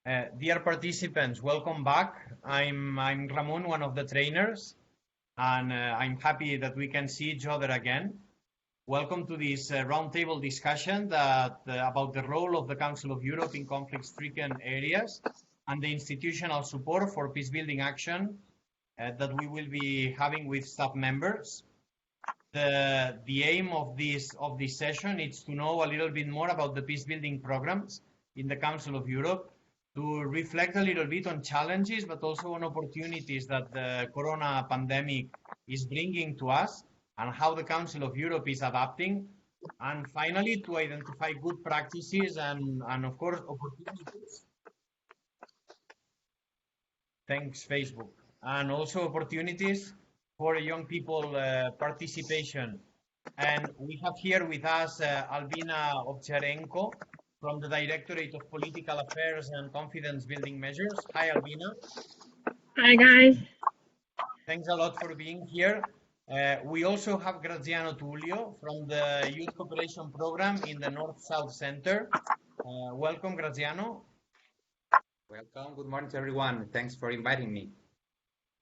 Dear participants, welcome back. I'm Ramon, one of the trainers, and I'm happy that we can see each other again. Welcome to this roundtable discussion about the role of the Council of Europe in conflict-stricken areas and the institutional support for peacebuilding action that we will be having with staff members. The aim of this session is to know a little bit more about the peacebuilding programs in the Council of Europe, to reflect a little bit on challenges, but also on opportunities that the corona pandemic is bringing to us and how the Council of Europe is adapting. And finally, to identify good practices and of course, opportunities. Thanks, Facebook. And also opportunities for young people participation. And we have here with us Albina Ovcearenco, from the Directorate of Political Affairs and Confidence Building Measures. Hi, Albina. Hi, guys. Thanks a lot for being here. We also have Graziano Tullio from the Youth Cooperation Program in the North-South Center. Welcome, Graziano. Welcome. Good morning to everyone. Thanks for inviting me.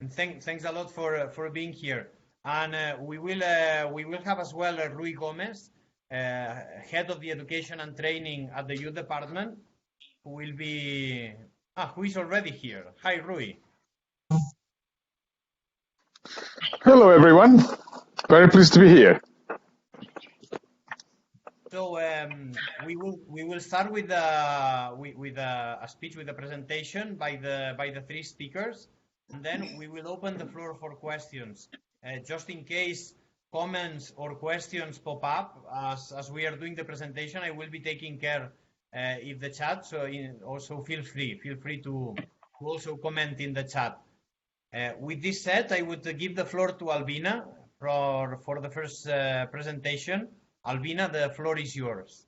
And thanks a lot for being here. And we will have as well Rui Gomes, Head of the Education and Training at the Youth Department, who is already here. Hi, Rui. Hello, everyone. Very pleased to be here. So we will start with a speech, with a presentation by the three speakers, and then we will open the floor for questions. Just in case comments or questions pop up as we are doing the presentation, I will be taking care in the chat. So also feel free to also comment in the chat. With this said, I would give the floor to Albina for the first presentation. Albina, the floor is yours.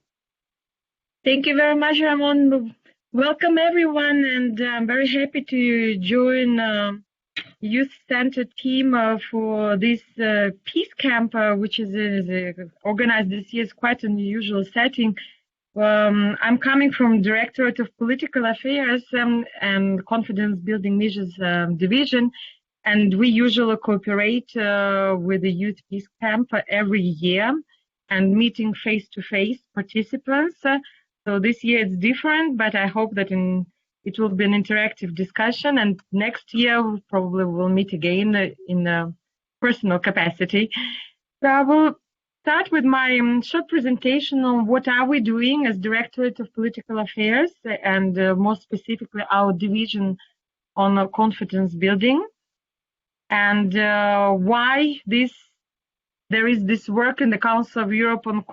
Thank you very much, Ramon. Welcome, everyone, and I'm very happy to join youth-centered team for this peace camp, which is organized this year. It's quite an unusual setting. I'm coming from Directorate of Political Affairs and Confidence Building Measures Division, and we usually cooperate with the youth peace camp every year and meeting face-to-face participants. So this year it's different, but I hope that it will be an interactive discussion, and next year we probably will meet again in a personal capacity. So I will start with my short presentation on what are we doing as Directorate of Political Affairs, and more specifically our division on confidence building, and why there is this work in the Council of Europe on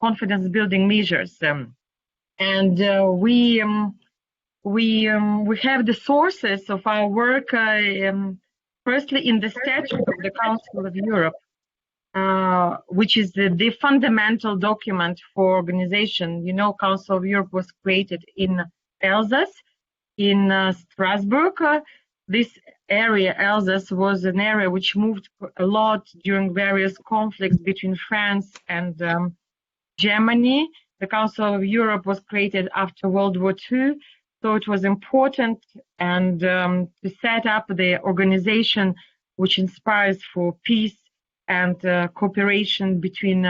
confidence building measures. And we have the sources of our work, firstly in the statute of the Council of Europe, which is the fundamental document for organization. You know, Council of Europe was created in Alsace, in Strasbourg. This area, Alsace, was an area which moved a lot during various conflicts between France and Germany. The Council of Europe was created after World War II, so it was important and to set up the organization which inspires for peace and cooperation between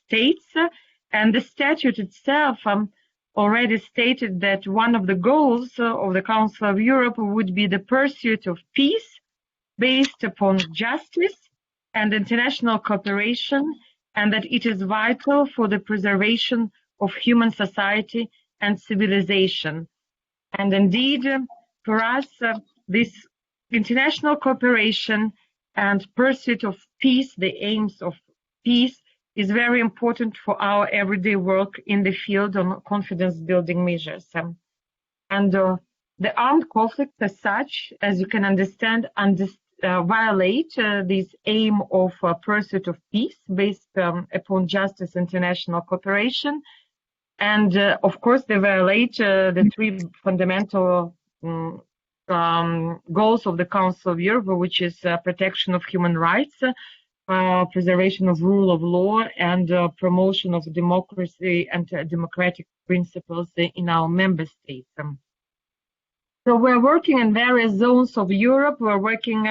states. And the statute itself already stated that one of the goals of the Council of Europe would be the pursuit of peace based upon justice and international cooperation, and that it is vital for the preservation of human society and civilization. And indeed, for us, this international cooperation and pursuit of peace, the aims of peace, is very important for our everyday work in the field on confidence building measures. And the armed conflict as such, as you can understand, violate this aim of pursuit of peace based upon justice, international cooperation. And of course, they violate the three fundamental goals of the Council of Europe, which is protection of human rights, preservation of rule of law, and promotion of democracy and democratic principles in our member states. So we're working in various zones of Europe. We're working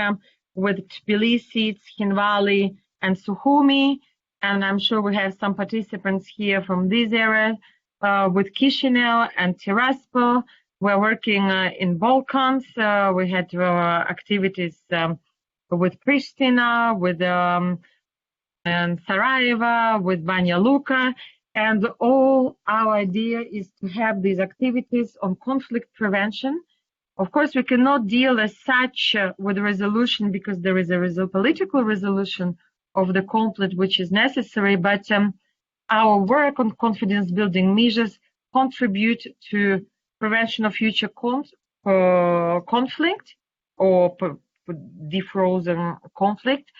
with Tbilisi, Tskhinvali, and Sukhumi, and I'm sure we have some participants here from this area, with Chisinau and Tiraspol. We're working in Balkans. We had activities with Pristina, with and Sarajevo, with Banja Luka, and all our idea is to have these activities on conflict prevention. Of course, we cannot deal as such with resolution because there is a political resolution of the conflict which is necessary, but our work on confidence building measures contribute to prevention of future conflict or defrozen conflict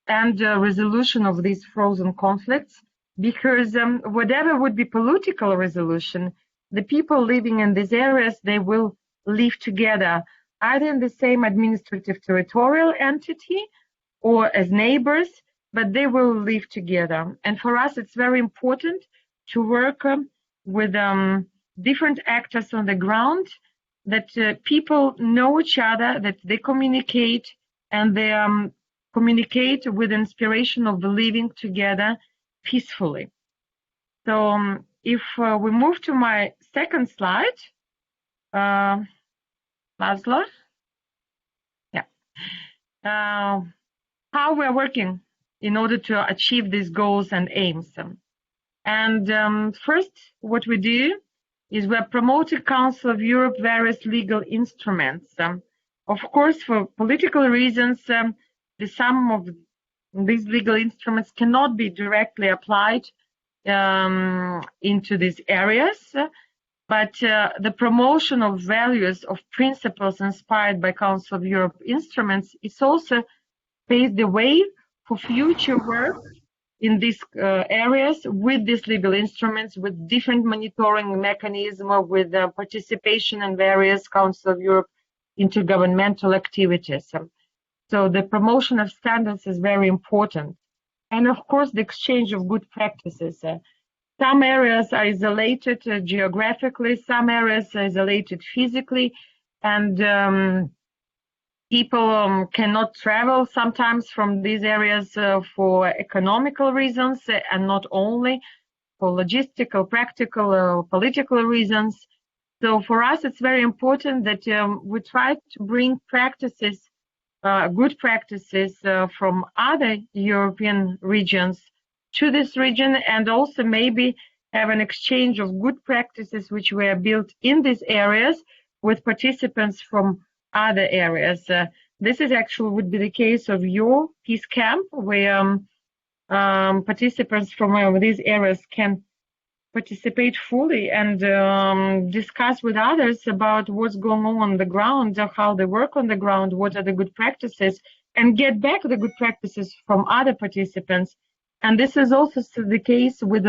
and resolution of these frozen conflicts, because whatever would be political resolution, the people living in these areas, they will live together either in the same administrative territorial entity or as neighbors, but they will live together. And for us, it's very important to work with different actors on the ground, that people know each other, that they communicate, and they communicate with inspiration of living together peacefully. So if we move to my second slide, Laszlo, yeah, how we're working in order to achieve these goals and aims. And first, what we do is we're promoting Council of Europe various legal instruments. Of course, for political reasons, the sum of these legal instruments cannot be directly applied into these areas, but the promotion of values, of principles inspired by Council of Europe instruments is also paves the way for future work in these areas with these legal instruments, with different monitoring mechanisms, with participation in various Council of Europe intergovernmental activities. So the promotion of standards is very important. And of course, the exchange of good practices. Some areas are isolated geographically, some areas are isolated physically, and people cannot travel sometimes from these areas for economical reasons, and not only for logistical, practical, or political reasons. So for us, it's very important that we try to bring practices, good practices from other European regions to this region, and also maybe have an exchange of good practices which were built in these areas with participants from other areas. This is actually would be the case of your peace camp, where participants from these areas can participate fully and discuss with others about what's going on the ground, how they work on the ground, what are the good practices, and get back the good practices from other participants. And this is also the case with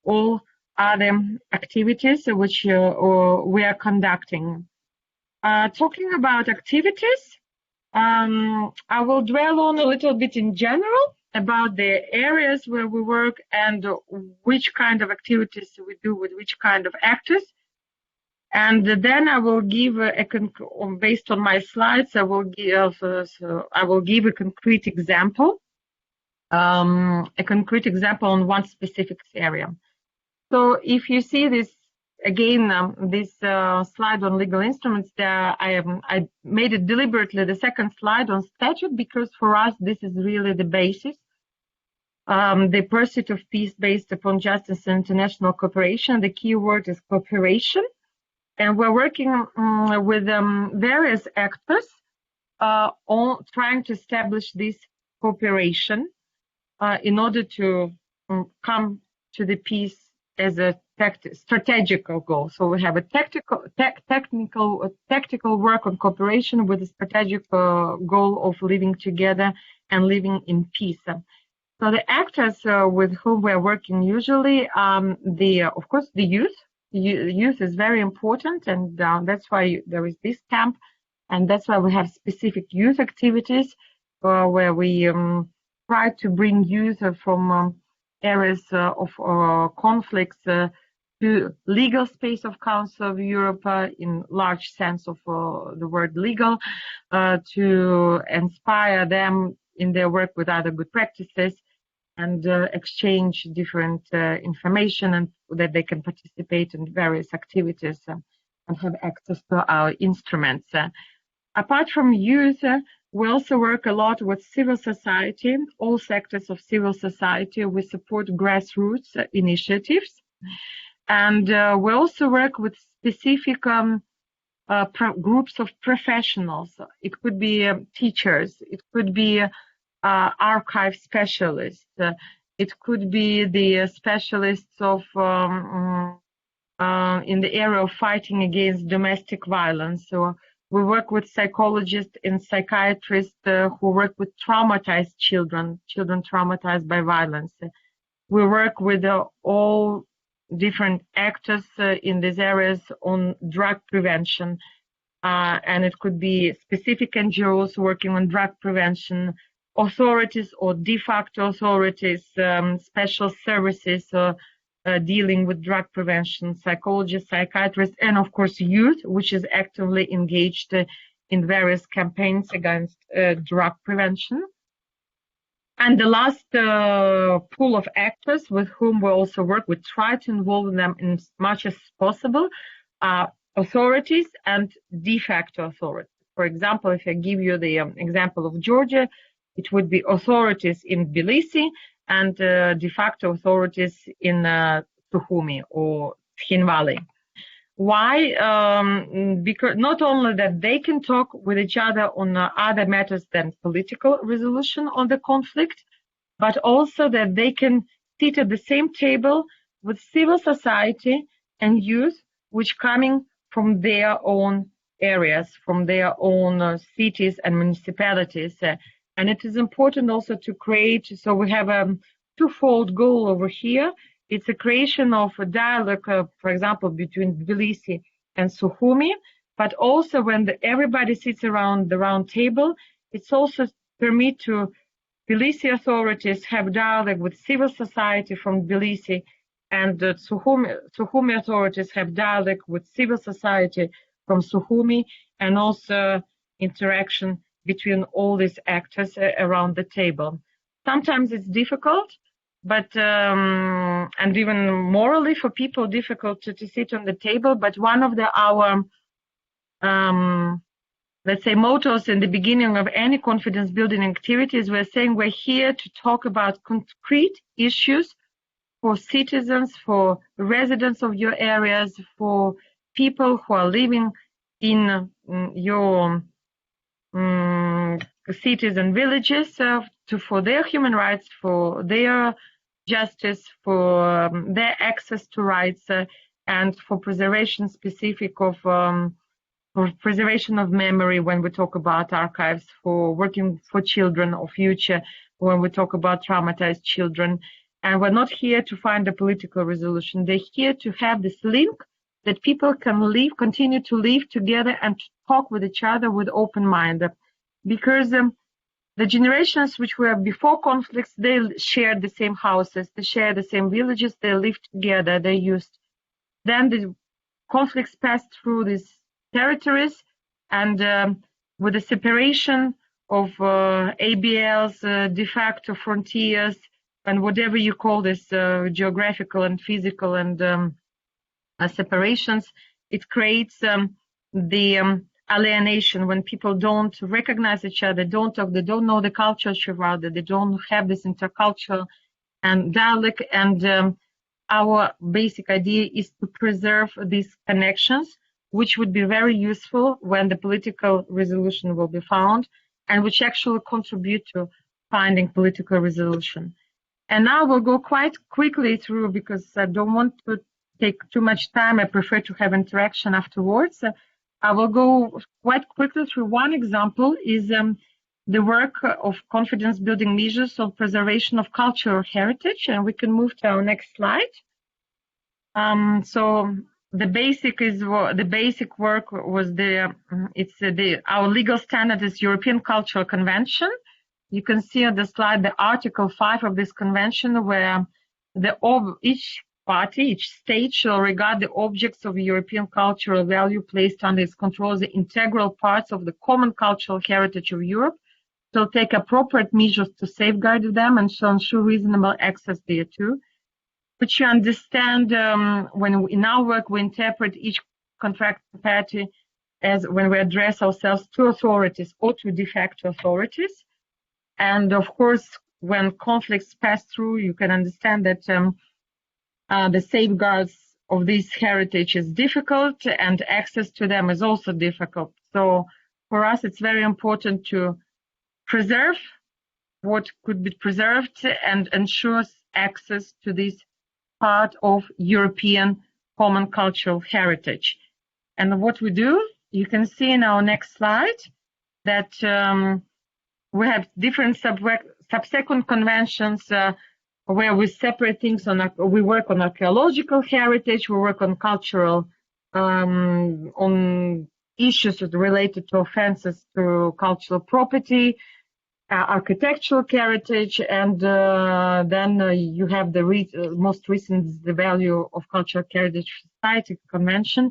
all other activities which we are conducting. Talking about activities, I will dwell on a little bit in general about the areas where we work and which kind of activities we do with which kind of actors. And then I will give based on my slides, I will give a concrete example, on one specific area. So if you see this again, this slide on legal instruments, there I made it deliberately the second slide on statute, because for us this is really the basis. The pursuit of peace based upon justice and international cooperation. The key word is cooperation, and we're working with various actors on trying to establish this cooperation in order to come to the peace as a strategical goal. So we have a tactical work on cooperation with a strategic goal of living together and living in peace. So the actors with whom we are working usually, of course, the youth. Youth is very important, and that's why there is this camp, and that's why we have specific youth activities where we try to bring youth from areas of conflicts to legal space of Council of Europe in large sense of the word legal, to inspire them in their work with other good practices and exchange different information, and that they can participate in various activities and have access to our instruments. Apart from youth, we also work a lot with civil society, all sectors of civil society. We support grassroots initiatives. And we also work with specific groups of professionals. It could be teachers, it could be archive specialists, it could be the specialists of in the area of fighting against domestic violence. So we work with psychologists and psychiatrists who work with traumatized children traumatized by violence. We work with all different actors in these areas on drug prevention. And it could be specific NGOs working on drug prevention, authorities or de facto authorities, special services dealing with drug prevention, psychologists, psychiatrists, and of course youth, which is actively engaged in various campaigns against drug prevention. And the last pool of actors with whom we also work, we try to involve them in as much as possible, authorities and de facto authorities. For example, if I give you the example of Georgia, it would be authorities in Tbilisi and de facto authorities in Sukhumi or Tskhinvali. Why? Because not only that they can talk with each other on other matters than political resolution on the conflict, but also that they can sit at the same table with civil society and youth, which coming from their own areas, from their own cities and municipalities. And it is important also to create, so we have a twofold goal over here. It's a creation of a dialogue, for example, between Tbilisi and Sukhumi, but also when everybody sits around the round table, it's also permit to Tbilisi authorities have dialogue with civil society from Tbilisi, and Sukhumi authorities have dialogue with civil society from Sukhumi, and also interaction between all these actors around the table. Sometimes it's difficult, but and even morally for people difficult to sit on the table. But one of our let's say mottos in the beginning of any confidence building activities, we're saying we're here to talk about concrete issues for citizens, for residents of your areas, for people who are living in your cities and villages, for their human rights, for their justice, for their access to rights, and for preservation specific of for preservation of memory when we talk about archives, for working for children of future when we talk about traumatized children. And we're not here to find a political resolution. They're here to have this link that people can live, continue to live together and to talk with each other with open mind. Because the generations which were before conflicts, they shared the same houses, they shared the same villages, they lived together, they used. Then the conflicts passed through these territories, and with the separation of ABLs, de facto frontiers, and whatever you call this geographical and physical and separations, it creates the alienation when people don't recognize each other, don't talk, they don't know the culture of each other, they don't have this intercultural and dialogue. And our basic idea is to preserve these connections, which would be very useful when the political resolution will be found, and which actually contribute to finding political resolution. And now we'll go quite quickly through, because I don't want to take too much time. I prefer to have interaction afterwards. I will go quite quickly through one example, is the work of confidence building measures on preservation of cultural heritage. And we can move to our next slide. So the basic work was our legal standard is European Cultural Convention. You can see on the slide the Article 5 of this convention, where each party, each state shall regard the objects of European cultural value placed under its control as the integral parts of the common cultural heritage of Europe, shall take appropriate measures to safeguard them, and shall ensure reasonable access thereto. Which you understand, in our work we interpret each contract party as when we address ourselves to authorities or to de facto authorities. And of course, when conflicts pass through, you can understand that the safeguards of this heritage is difficult and access to them is also difficult. So for us, it's very important to preserve what could be preserved and ensure access to this part of European common cultural heritage. And what we do, you can see in our next slide that we have different subsequent conventions where we separate things we work on archaeological heritage, we work on cultural, on issues related to offenses to cultural property, architectural heritage, and then you have the most recent, the Value of Cultural Heritage Society Convention,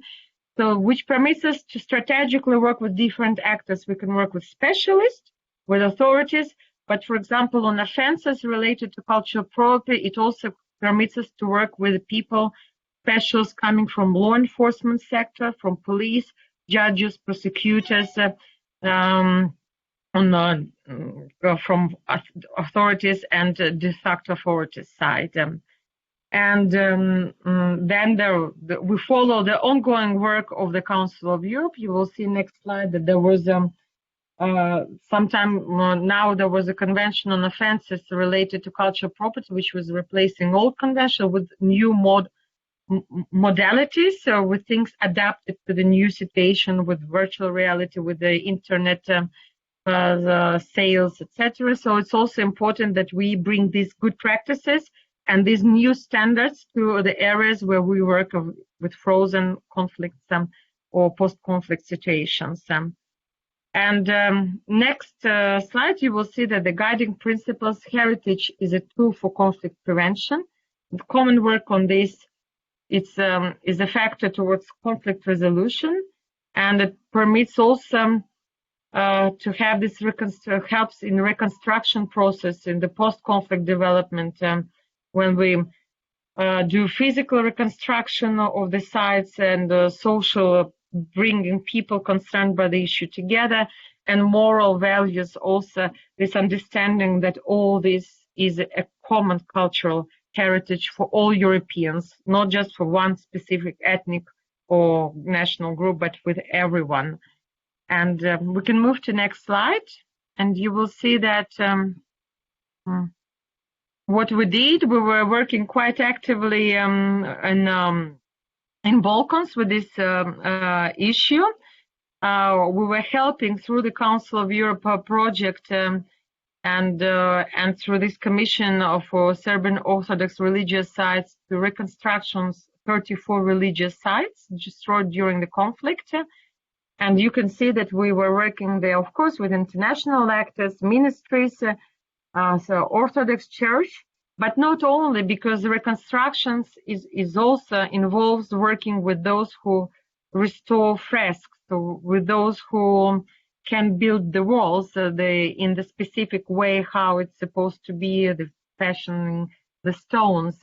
so which permits us to strategically work with different actors. We can work with specialists, with authorities, but for example, on offenses related to cultural property, it also permits us to work with people, specialists coming from law enforcement sector, from police, judges, prosecutors, from authorities and de facto authorities side. Then we follow the ongoing work of the Council of Europe. You will see next slide that there was sometime now there was a convention on offenses related to cultural property, which was replacing old convention with new modalities, so with things adapted to the new situation, with virtual reality, with the internet sales, etc. So it's also important that we bring these good practices and these new standards to the areas where we work with frozen conflicts or post-conflict situations. Next slide, you will see that the guiding principles heritage is a tool for conflict prevention. The common work on this is a factor towards conflict resolution, and it permits also to have this helps in reconstruction process in the post-conflict development when we do physical reconstruction of the sites and social, bringing people concerned by the issue together, and moral values also, this understanding that all this is a common cultural heritage for all Europeans, not just for one specific ethnic or national group, but with everyone. And we can move to next slide, and you will see that what we did, we were working quite actively in Balkans with this issue. We were helping through the Council of Europe project and through this commission of Serbian Orthodox religious sites to reconstructions, 34 religious sites destroyed during the conflict. And you can see that we were working there, of course, with international actors, ministries, so Orthodox Church, but not only, because reconstructions is also involves working with those who restore fresks, so with those who can build the walls in the specific way how it's supposed to be, the fashioning the stones.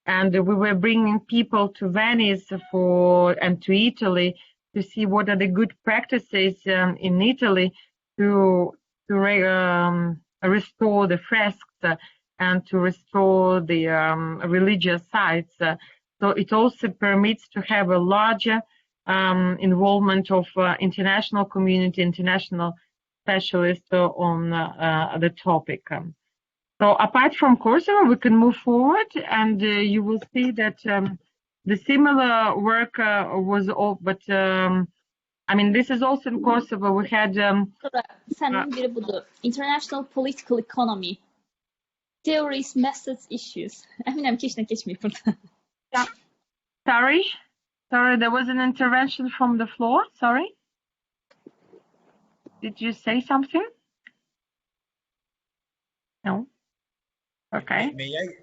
And we were bringing people to Venice and to Italy to see what are the good practices in Italy to restore the fresks and to restore the religious sites. So it also permits to have a larger involvement of international community, international specialists on the topic. So apart from Kosovo, we can move forward, and you will see that the similar work was all, but I mean, this is also in Kosovo. We had Senin biri budur. International political economy. Theories, methods, issues. Eminim ki işine geçmeyeyim burada. Sorry, there was an intervention from the floor. Sorry. Did you say something? No. Okay.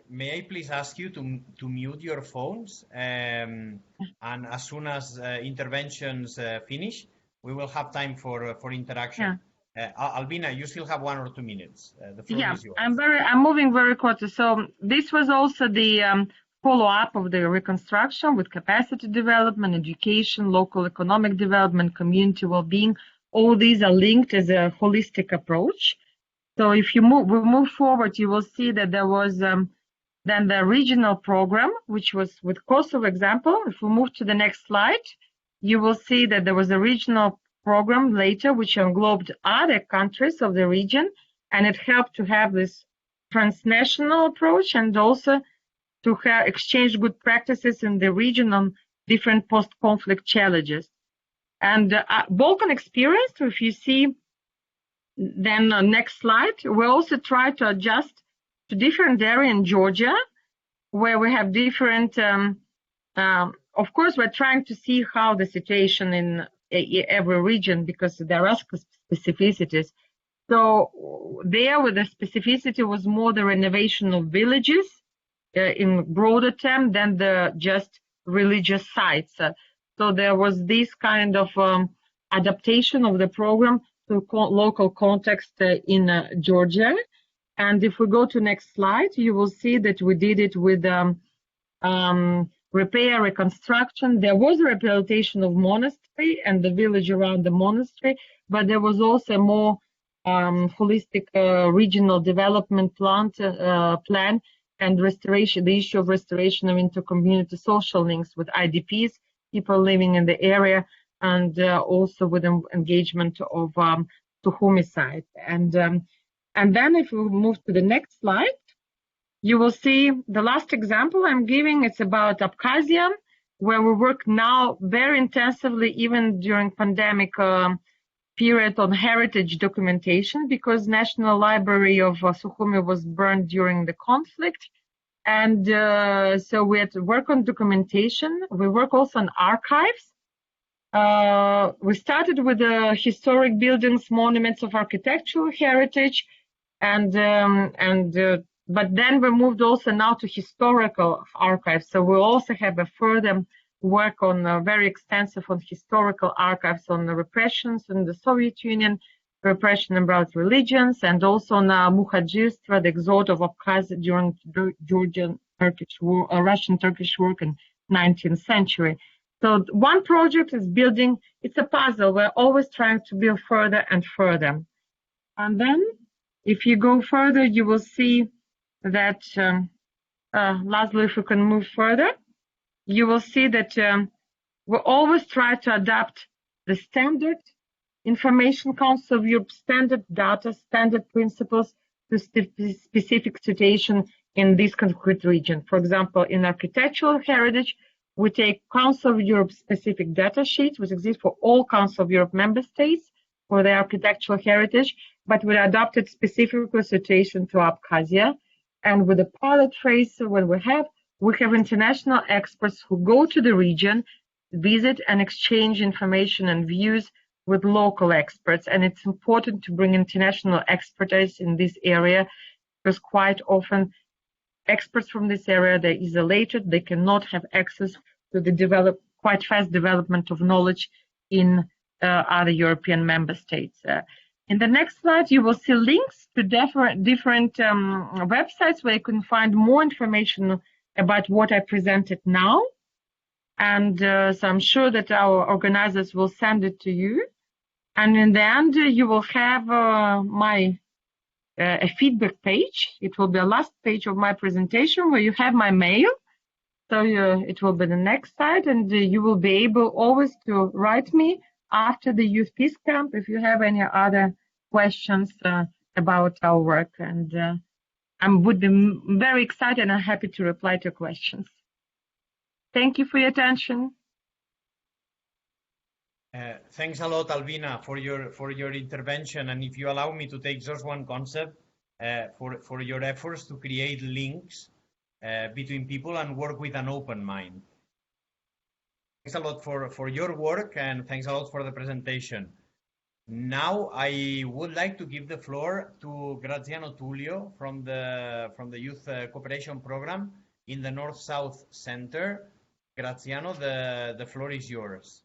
May I please ask you to mute your phones, and as soon as interventions finish, we will have time for interaction. Yeah. Albina, you still have 1 or 2 minutes. The floor is yours. I'm moving very quickly. So this was also the follow-up of the reconstruction with capacity development, education, local economic development, community well-being. All these are linked as a holistic approach. So if we move forward, you will see that there was then the regional program, which was with Kosovo example. If we move to the next slide, you will see that there was a regional program later, which englobed other countries of the region, and it helped to have this transnational approach and also to exchange good practices in the region on different post-conflict challenges. And Balkan experience, if you see, then next slide, we also try to adjust to different area in Georgia, where we have different, of course, we're trying to see how the situation in every region, because there are specificities. So there, with the specificity was more the renovation of villages in broader term than the just religious sites. So there was this kind of adaptation of the program to local context in Georgia. And if we go to next slide, you will see that we did it with repair, reconstruction. There was a rehabilitation of monastery and the village around the monastery, but there was also a more holistic regional development plan and restoration, the issue of restoration of inter-community social links with IDPs, people living in the area, and also with engagement of Sukhumi side. And then if we move to the next slide, you will see the last example I'm giving. It's about Abkhazia, where we work now very intensively, even during pandemic period, on heritage documentation, because National Library of Sukhumi was burned during the conflict. And so we had to work on documentation. We work also on archives. We started with the historic buildings, monuments of architectural heritage, but then we moved also now to historical archives. So we also have a further work on very extensive on historical archives on the repressions in the Soviet Union, repression about religions, and also on Muhajirstva, the exode of Abkhazia during Georgian-Turkish war, Russian-Turkish war in 19th century. So one project is building, it's a puzzle. We're always trying to build further and further. And then if you go further, you will see that, Laszlo, if we can move further, you will see that we always try to adapt the standard Information Council of Europe standard data, standard principles to specific situation in this concrete region. For example, in architectural heritage, we take Council of Europe specific data sheets, which exist for all Council of Europe member states for their architectural heritage, but we adapted specific situation to Abkhazia. And with the pilot phase, when we have international experts who go to the region, visit and exchange information and views with local experts. And it's important to bring international expertise in this area, because quite often experts from this area, they're isolated, they cannot have access to the quite fast development of knowledge in other European member states. In the next slide, you will see links to different websites where you can find more information about what I presented now. And so I'm sure that our organizers will send it to you. And in the end, you will have a feedback page. It will be the last page of my presentation where you have my mail. So it will be the next slide, and you will be able always to write me after the Youth Peace Camp if you have any other questions about our work. And I would be very excited and happy to reply to questions. Thank you for your attention. Thanks a lot, Albina, for your intervention. And if you allow me to take just one concept for your efforts to create links between people and work with an open mind. Thanks a lot for your work, and thanks a lot for the presentation. Now I would like to give the floor to Graziano Tullio from the Youth Cooperation Program in the North-South Center. Graziano, the floor is yours.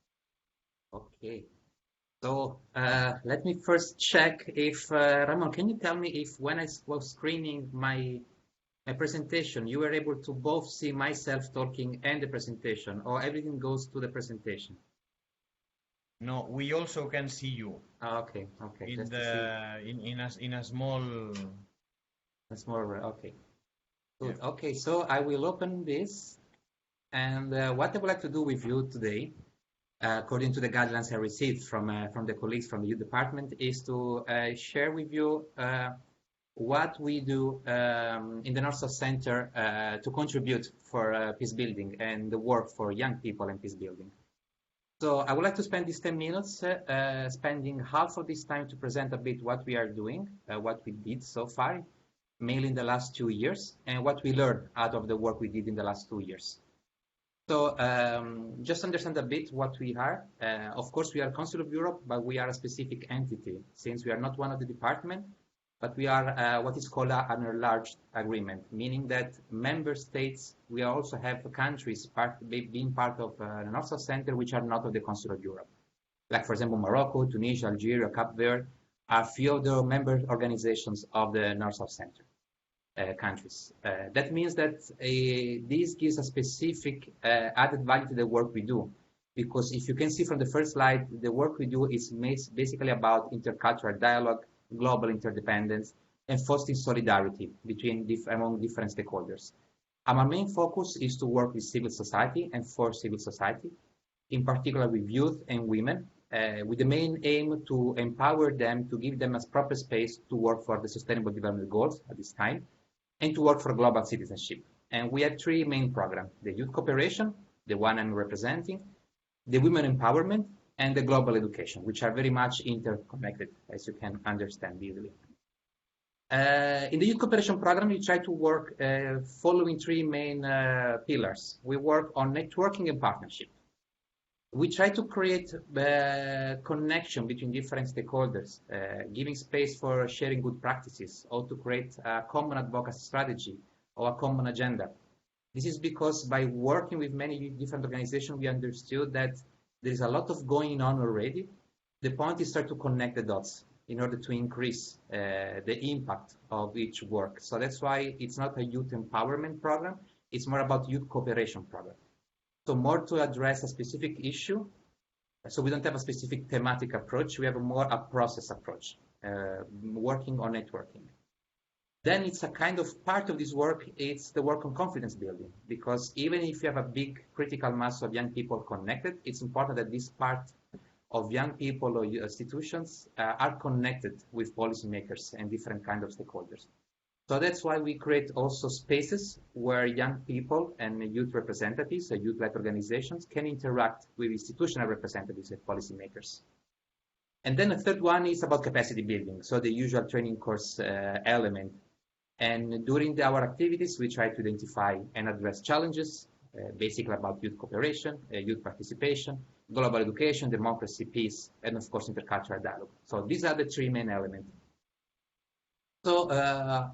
Okay. So let me first check if, Ramon, can you tell me if when I was screening my presentation, you were able to both see myself talking and the presentation, or everything goes to the presentation? No, we also can see you. Okay. In a small. Okay. Good. Yeah. Okay, so I will open this, and what I would like to do with you today, according to the guidelines I received from the colleagues from the youth department, is to share with you what we do in the North-South Center to contribute for peace building and the work for young people and peace building. So I would like to spend these 10 minutes, spending half of this time to present a bit what we are doing, what we did so far, mainly in the last 2 years, and what we learned out of the work we did in the last 2 years. So just understand a bit what we are. Of course, we are Council of Europe, but we are a specific entity, since we are not one of the department, but we are what is called an enlarged agreement, meaning that member states, we also have countries being part of the North-South Center, which are not of the Council of Europe. Like, for example, Morocco, Tunisia, Algeria, Cape Verde are few of the member organizations of the North-South Center countries. That means that this gives a specific added value to the work we do. Because if you can see from the first slide, the work we do is basically about intercultural dialogue, global interdependence, and fostering solidarity among different stakeholders. Our main focus is to work with civil society and for civil society, in particular with youth and women, with the main aim to empower them, to give them a proper space to work for the Sustainable Development Goals at this time, and to work for global citizenship. And we have three main programs: the youth cooperation, the one I'm representing, the women empowerment, and the global education, which are very much interconnected, as you can understand easily. In the youth cooperation program, we try to work following three main pillars. We work on networking and partnership. We try to create connection between different stakeholders, giving space for sharing good practices, or to create a common advocacy strategy or a common agenda. This is because by working with many different organizations, we understood that there is a lot of going on already. The point is start to connect the dots in order to increase the impact of each work. So that's why it's not a youth empowerment program. It's more about youth cooperation program. So more to address a specific issue. So we don't have a specific thematic approach. We have more a process approach, working on networking. Then it's a kind of part of this work, it's the work on confidence building, because even if you have a big critical mass of young people connected, it's important that this part of young people or institutions are connected with policymakers and different kinds of stakeholders. So that's why we create also spaces where young people and youth representatives, youth-led organizations can interact with institutional representatives and policymakers. And then the third one is about capacity building, so the usual training course element. And during our activities, we try to identify and address challenges, basically about youth cooperation, youth participation, global education, democracy, peace, and of course, intercultural dialogue. So these are the three main elements. So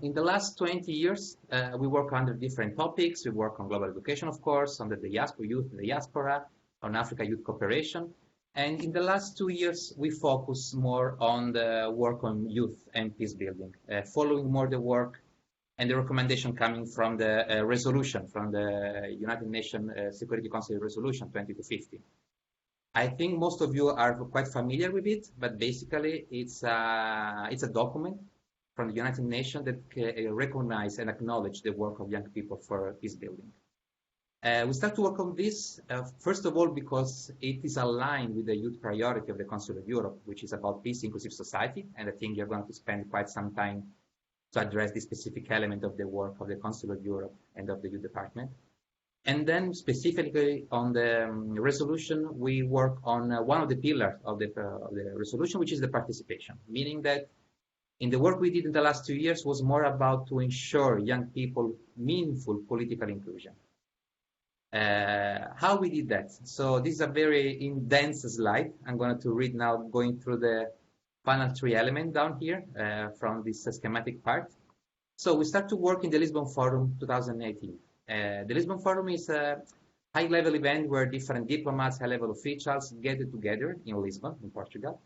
in the last 20 years, we work under different topics. We work on global education, of course, on the diaspora, youth in the diaspora, on Africa youth cooperation. And in the last 2 years, we focus more on the work on youth and peace building, following more the work and the recommendation coming from the resolution, from the United Nations Security Council Resolution 2250. I think most of you are quite familiar with it, but basically it's a document from the United Nations that recognize and acknowledge the work of young people for peace building. We start to work on this, first of all, because it is aligned with the youth priority of the Council of Europe, which is about peace, inclusive society. And I think you're going to spend quite some time to address this specific element of the work of the Council of Europe and of the youth department. And then specifically on the resolution, we work on one of the pillars of the resolution, which is the participation, meaning that in the work we did in the last 2 years was more about to ensure young people meaningful political inclusion. How we did that? So this is a very dense slide. I'm going to read now, going through final 3 elements down here from this schematic part. So we start to work in the Lisbon Forum 2018. The Lisbon Forum is a high-level event where different diplomats, high-level officials gather together in Lisbon, in Portugal,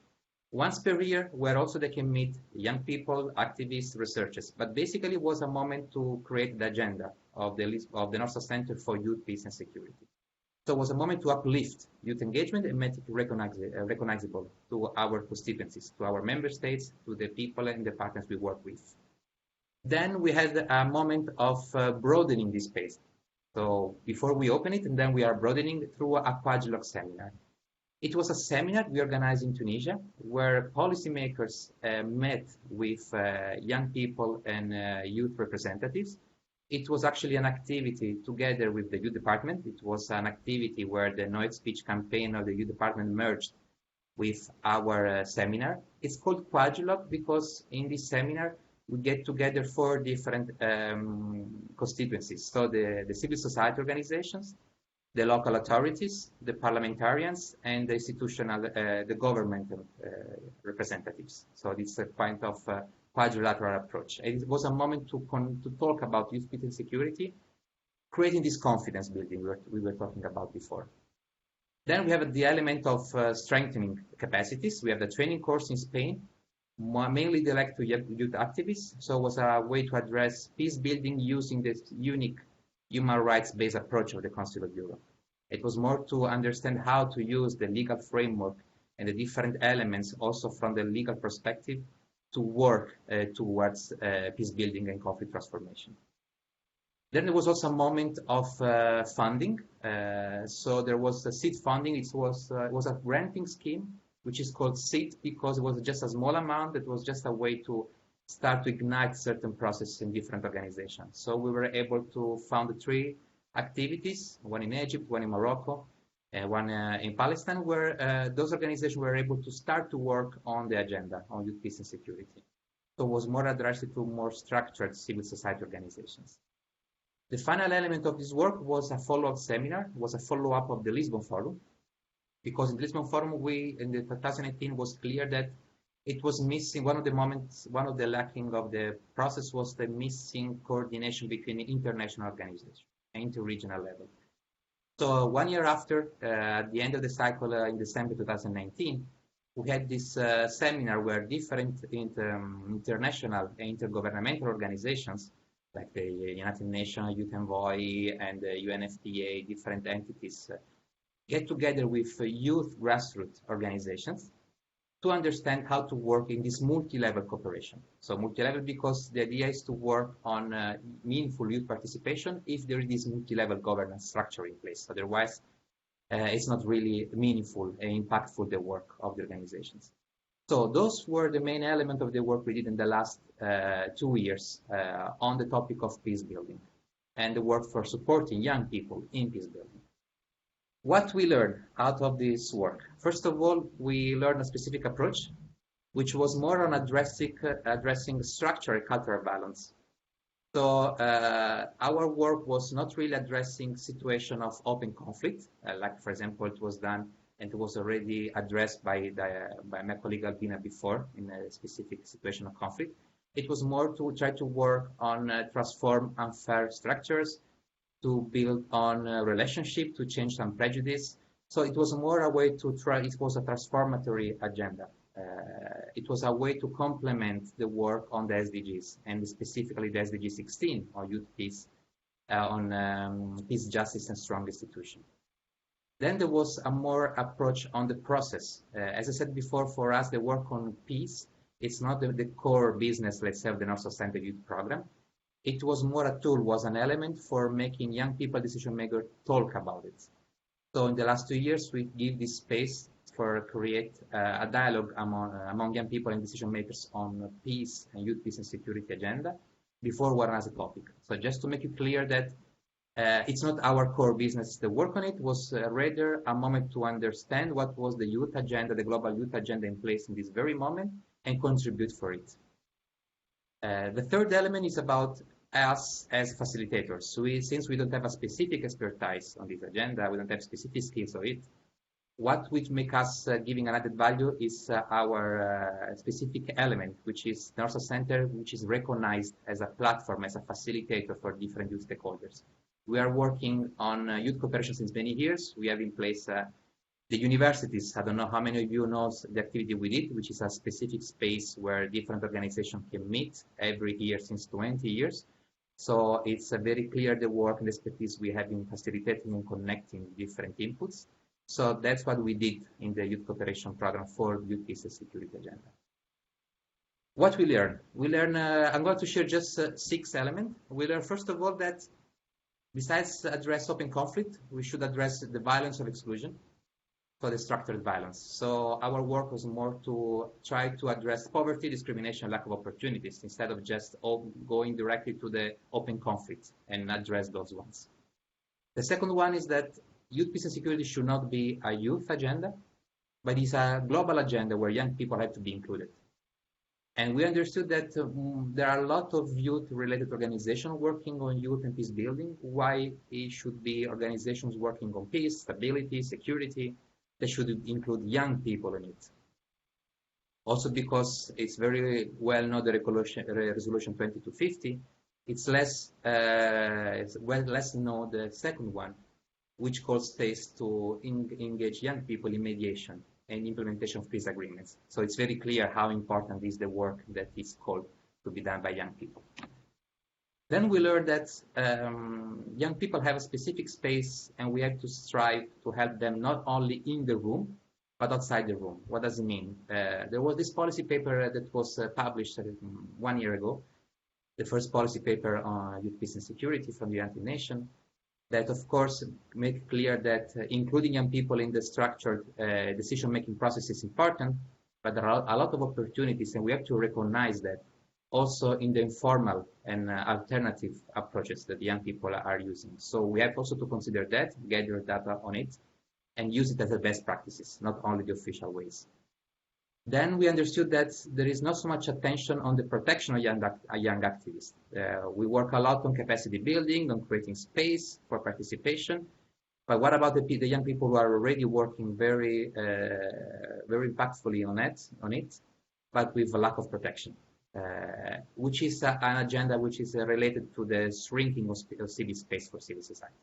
once per year, where also they can meet young people, activists, researchers. But basically it was a moment to create the agenda of the North Center for Youth, Peace and Security. So it was a moment to uplift youth engagement and make it recognizable to our constituencies, to our member states, to the people and the partners we work with. Then we had a moment of broadening this space. So before we open it, and then we are broadening through a quadrilogue seminar. It was a seminar we organized in Tunisia, where policymakers met with young people and youth representatives. It was actually an activity together with the youth department. It was an activity where the No Hate Speech campaign of the youth department merged with our seminar. It's called quadrilogue because in this seminar, we get together 4 different constituencies. So the civil society organizations, the local authorities, the parliamentarians, and the institutional, the government representatives. So it's a kind of quadrilateral approach. And it was a moment to talk about youth, peace and security, creating this confidence building we were talking about before. Then we have the element of strengthening capacities. We have the training course in Spain, mainly direct to youth activists. So it was a way to address peace building using this unique human rights-based approach of the Council of Europe. It was more to understand how to use the legal framework and the different elements also from the legal perspective to work towards peace building and conflict transformation. Then there was also a moment of funding. So there was a seed funding. It was a granting scheme, which is called seed because it was just a small amount. It was just a way to start to ignite certain processes in different organizations. So we were able to fund 3 activities, one in Egypt, one in Morocco, and one in Palestine, where those organizations were able to start to work on the agenda on youth, peace and security. So it was more addressed to more structured civil society organizations. The final element of this work was a follow-up seminar, was a follow-up of the Lisbon Forum, because in the Lisbon Forum, in the 2018 was clear that it was missing one of the lacking of the process was the missing coordination between international organizations, inter-regional level. So 1 year after, at the end of the cycle in December 2019, we had this seminar where different international and intergovernmental organizations, like the United Nations Youth Envoy and the UNFPA, different entities, get together with youth grassroots organizations to understand how to work in this multi-level cooperation. So multi-level because the idea is to work on meaningful youth participation if there is this multi-level governance structure in place. Otherwise, it's not really meaningful and impactful the work of the organizations. So those were the main element of the work we did in the last 2 years on the topic of peace building and the work for supporting young people in peace building. What we learned out of this work? First of all, we learned a specific approach, which was more on addressing structural cultural balance. So our work was not really addressing situation of open conflict, like for example, it was done and it was already addressed by my colleague Albina before in a specific situation of conflict. It was more to try to work on transform unfair structures, to build on relationship, to change some prejudice. So it was more a way to try, it was a transformatory agenda. It was a way to complement the work on the SDGs, and specifically the SDG 16 on youth peace, on peace, justice, and strong institutions. Then there was a more approach on the process. As I said before, for us, the work on peace, it's not the core business, let's say, of the North Center Youth Program. It was more a tool, was an element for making young people, decision makers, talk about it. So in the last 2 years, we give this space for create a dialogue among young people and decision makers on peace and youth peace and security agenda before one has a topic. So just to make it clear that it's not our core business. The work on it was rather a moment to understand what was the youth agenda, the global youth agenda in place in this very moment, and contribute for it. The third element is about us as facilitators. So since we don't have a specific expertise on this agenda, we don't have specific skills of it, What will make us giving an added value is our specific element, which is the North Center, which is recognized as a platform, as a facilitator for different youth stakeholders. We are working on youth cooperation since many years. We have in place the universities. I don't know how many of you know the activity we did, which is a specific space where different organizations can meet every year since 20 years. So it's very clear the work and expertise we have in facilitating and connecting different inputs. So that's what we did in the youth cooperation program for youth peace and security agenda. What we learned? We learned, I'm going to share just 6 elements. We learned, first of all, that besides address open conflict, we should address the violence of exclusion, so the structured violence. So our work was more to try to address poverty, discrimination, lack of opportunities, instead of just going directly to the open conflict and address those ones. The second one is that youth peace and security should not be a youth agenda, but it's a global agenda where young people have to be included. And we understood that there are a lot of youth-related organizations working on youth and peace building. Why it should be organizations working on peace, stability, security, they should include young people in it. Also because it's very well known the resolution 2250, it's less known the second one, which calls states to engage young people in mediation and implementation of peace agreements. So it's very clear how important is the work that is called to be done by young people. Then we learned that young people have a specific space and we have to strive to help them not only in the room, but outside the room. What does it mean? There was this policy paper that was published 1 year ago, the first policy paper on youth peace and security from the United Nations, that of course make clear that including young people in the structured decision-making process is important, but there are a lot of opportunities and we have to recognize that also in the informal and alternative approaches that young people are using. So we have also to consider that, gather data on it, and use it as the best practices, not only the official ways. Then we understood that there is not so much attention on the protection of young activists. We work a lot on capacity building, on creating space for participation. But what about the young people who are already working very impactfully on it, but with a lack of protection, which is an agenda which is related to the shrinking of civic space for civil society.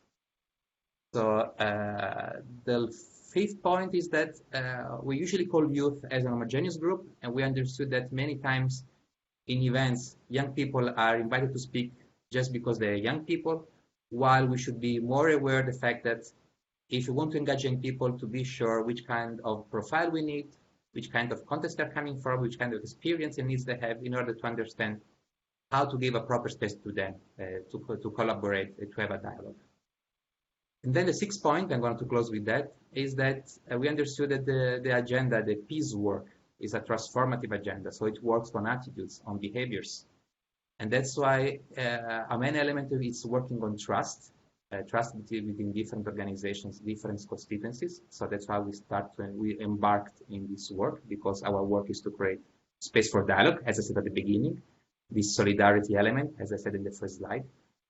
So the fifth point is that we usually call youth as an homogeneous group, and we understood that many times in events, young people are invited to speak just because they're young people, while we should be more aware of the fact that if we want to engage young people, to be sure which kind of profile we need, which kind of context they're coming from, which kind of experience and needs they have in order to understand how to give a proper space to them to collaborate, to have a dialogue. And then the sixth point, I'm going to close with that, is that we understood that the agenda, the peace work, is a transformative agenda. So it works on attitudes, on behaviors. And that's why a main element of it is working on trust between different organizations, different constituencies. So that's why we embarked in this work, because our work is to create space for dialogue, as I said at the beginning, this solidarity element, as I said in the first slide.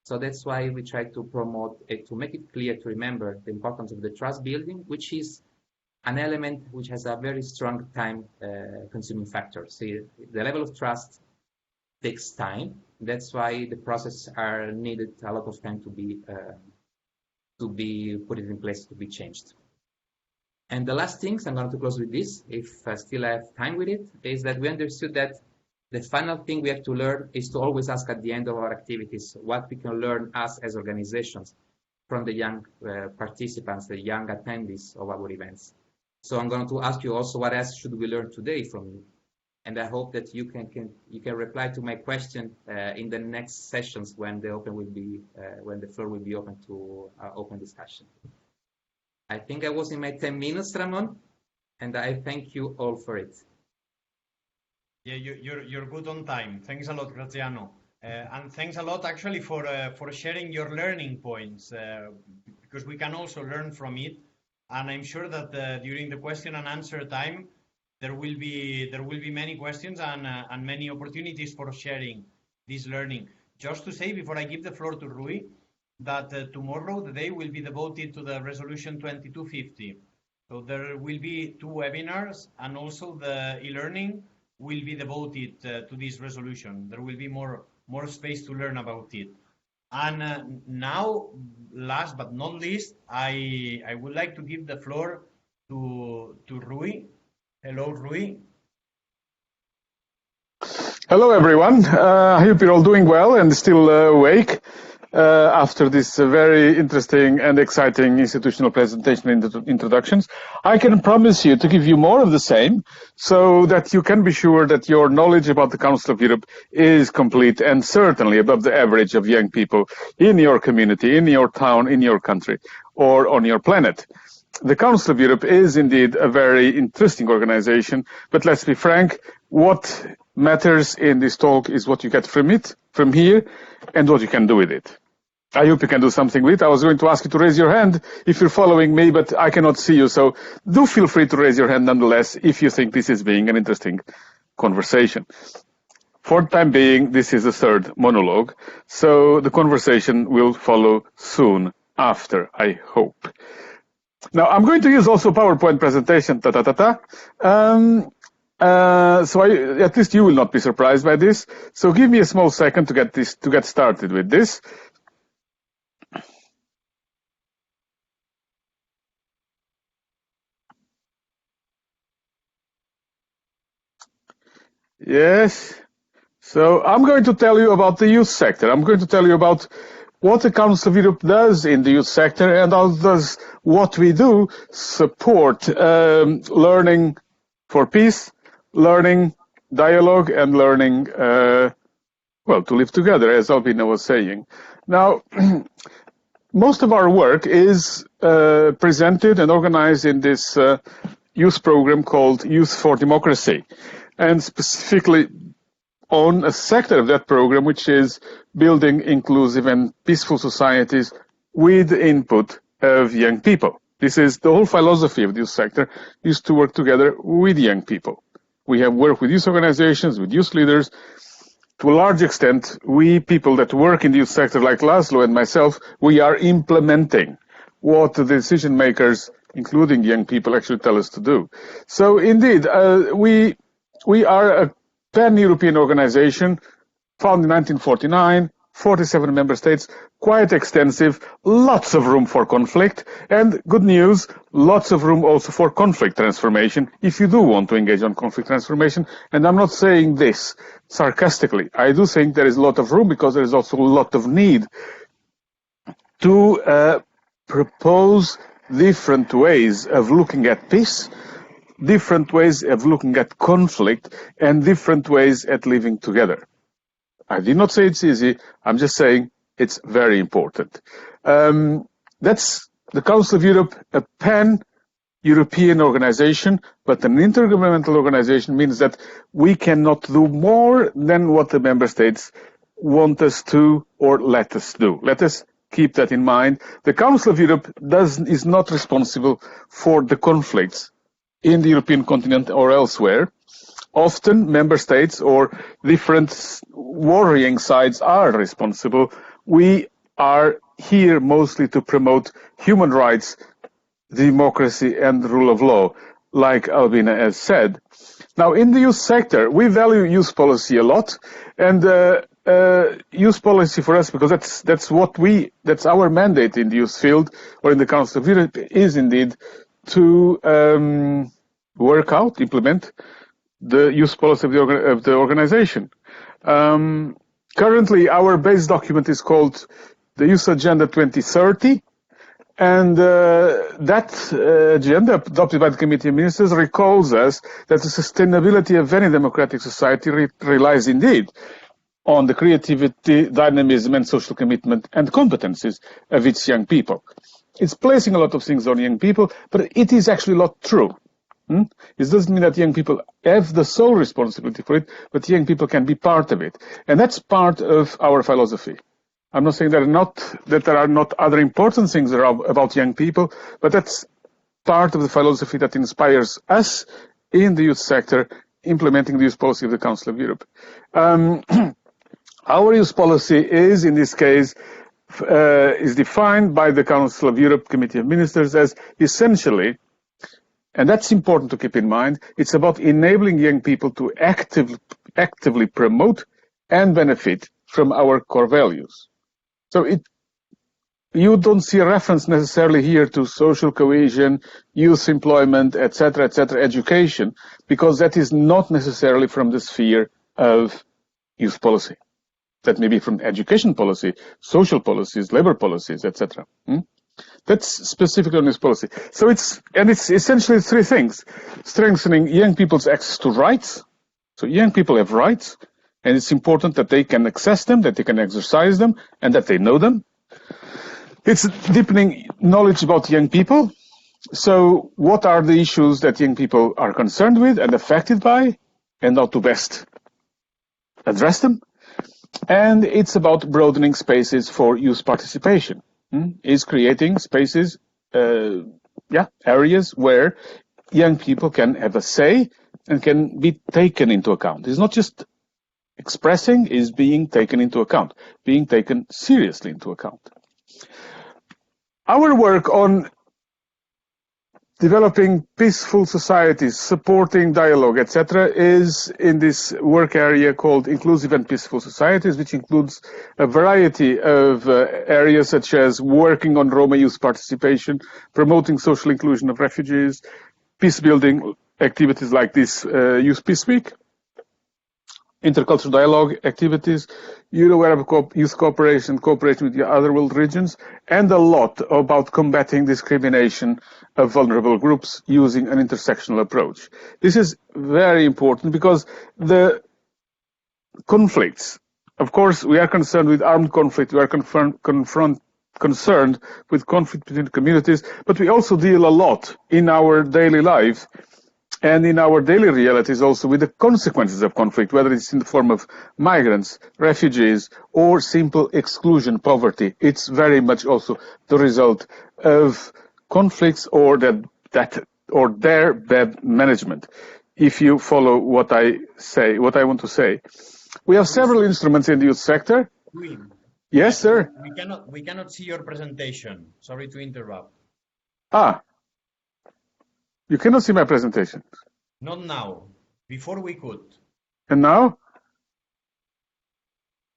So that's why we try to promote it, to make it clear, to remember the importance of the trust building, which is an element which has a very strong time consuming factor. So the level of trust takes time. That's why the processes are needed a lot of time to be put in place, to be changed. And the last things, I'm going to close with this, if I still have time with it, is that we understood that the final thing we have to learn is to always ask at the end of our activities what we can learn us as organizations from the young participants, the young attendees of our events. So I'm going to ask you also, what else should we learn today from you? And I hope that you can reply to my question in the next sessions when the floor will be open to open discussion. I think I was in my 10 minutes, Ramon, and I thank you all for it. Yeah, you're good on time. Thanks a lot, Graziano, and thanks a lot actually for sharing your learning points, because we can also learn from it. And I'm sure that during the question and answer time, there will be many questions and many opportunities for sharing this learning. Just to say before I give the floor to Rui, that tomorrow the day will be devoted to the resolution 2250. So there will be 2 webinars, and also the e-learning will be devoted to this resolution. There will be more space to learn about it. And now, last but not least, I would like to give the floor to Rui. Hello, Rui. Hello, everyone. I hope you're all doing well and still awake after this very interesting and exciting institutional presentation and introductions. I can promise you to give you more of the same so that you can be sure that your knowledge about the Council of Europe is complete and certainly above the average of young people in your community, in your town, in your country, or on your planet. The Council of Europe is indeed a very interesting organization, but let's be frank, what matters in this talk is what you get from it, from here, and what you can do with it. I hope you can do something with it. I was going to ask you to raise your hand if you're following me, but I cannot see you, so do feel free to raise your hand nonetheless if you think this is being an interesting conversation. For the time being, this is the 3rd monologue, so the conversation will follow soon after, I hope. Now, I'm going to use also PowerPoint presentation, so at least you will not be surprised by this. So give me a small second to get started with this. Yes. So I'm going to tell you about the youth sector. I'm going to tell you about what the Council of Europe does in the youth sector and how does what we do support learning for peace, learning dialogue, and learning, well, to live together, as Albina was saying. Now, most of our work is presented and organized in this youth program called Youth for Democracy, and specifically on a sector of that program, which is building inclusive and peaceful societies with the input of young people. This is the whole philosophy of the youth sector, is to work together with young people. We have worked with youth organizations, with youth leaders. To a large extent, we people that work in the youth sector, like Laszlo and myself, we are implementing what the decision makers, including young people, actually tell us to do. So indeed, we are a pan-European organization, founded in 1949, 47 member states, quite extensive, lots of room for conflict, and good news, lots of room also for conflict transformation, if you do want to engage on conflict transformation. And I'm not saying this sarcastically. I do think there is a lot of room because there is also a lot of need to propose different ways of looking at peace, different ways of looking at conflict, and different ways at living together. I did not say it's easy, I'm just saying it's very important. That's the Council of Europe, a pan-European organization, but an intergovernmental organization means that we cannot do more than what the member states want us to or let us do. Let us keep that in mind. The Council of Europe is not responsible for the conflicts in the European continent or elsewhere. Often member states or different warring sides are responsible. We are here mostly to promote human rights, democracy, and the rule of law, like Albina has said. Now, in the youth sector, we value youth policy a lot, and youth policy for us, because that's our mandate in the youth field or in the Council of Europe, is indeed to work out, implement the youth policy of the organization. Currently, our base document is called the Youth Agenda 2030, and that agenda adopted by the Committee of Ministers recalls us that the sustainability of any democratic society relies indeed on the creativity, dynamism, and social commitment and competencies of its young people. It's placing a lot of things on young people, but it is actually not true. It doesn't mean that young people have the sole responsibility for it, but young people can be part of it. And that's part of our philosophy. I'm not saying that there are not other important things about young people, but that's part of the philosophy that inspires us in the youth sector, implementing the youth policy of the Council of Europe. Our youth policy is, in this case, is defined by the Council of Europe Committee of Ministers as essentially And that's important to keep in mind. It's about enabling young people to actively promote and benefit from our core values. So you don't see a reference necessarily here to social cohesion, youth employment, etc., education, because that is not necessarily from the sphere of youth policy. That may be from education policy, social policies, labor policies, etc. That's specifically on this policy. So it's essentially three things: strengthening young people's access to rights. So young people have rights, and it's important that they can access them, that they can exercise them, and that they know them. It's deepening knowledge about young people. So what are the issues that young people are concerned with and affected by, and how to best address them? And it's about broadening spaces for youth participation. Is creating spaces, areas where young people can have a say and can be taken into account. It's not just expressing, it's being taken into account, being taken seriously into account. Our work on developing peaceful societies, supporting dialogue, etc., is in this work area called Inclusive and Peaceful Societies, which includes a variety of areas such as working on Roma youth participation, promoting social inclusion of refugees, peace building activities like this Youth Peace Week, intercultural dialogue activities, Euro-Arab youth cooperation with the other world regions, and a lot about combating discrimination of vulnerable groups using an intersectional approach. This is very important because the conflicts, of course, we are concerned with armed conflict, we are concerned with conflict between communities, but we also deal a lot in our daily lives and in our daily realities also with the consequences of conflict, whether it's in the form of migrants, refugees, or simple exclusion, poverty. It's very much also the result of conflicts or their bad management. If you follow what I want to say. We have several instruments in the youth sector. Yes, sir. We cannot see your presentation. Sorry to interrupt. You cannot see my presentation. Not now. Before we could. And now?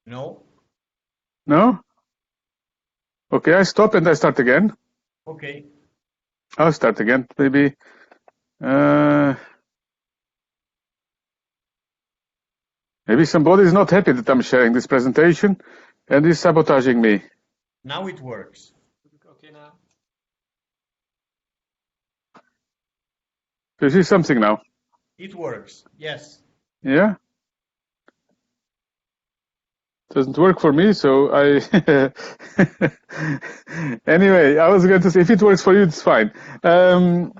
No. No? Okay, I stop and I start again. Okay. I'll start again. Maybe. Maybe somebody is not happy that I'm sharing this presentation and is sabotaging me. Now it works. Okay now. Do you see something now? It works, yes. Yeah? Doesn't work for me, so I... Anyway, I was going to say, if it works for you, it's fine. So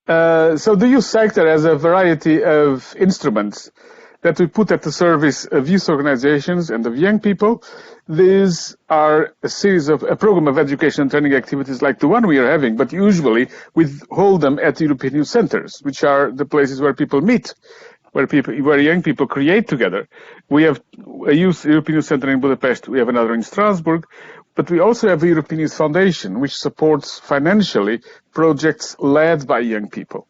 the youth sector has a variety of instruments that we put at the service of youth organizations and of young people. These are a program of education and training activities like the one we are having, but usually we hold them at European youth centers, which are the places where people meet, where young people create together. We have a European Youth Center in Budapest, we have another in Strasbourg, but we also have a European Youth Foundation, which supports financially projects led by young people.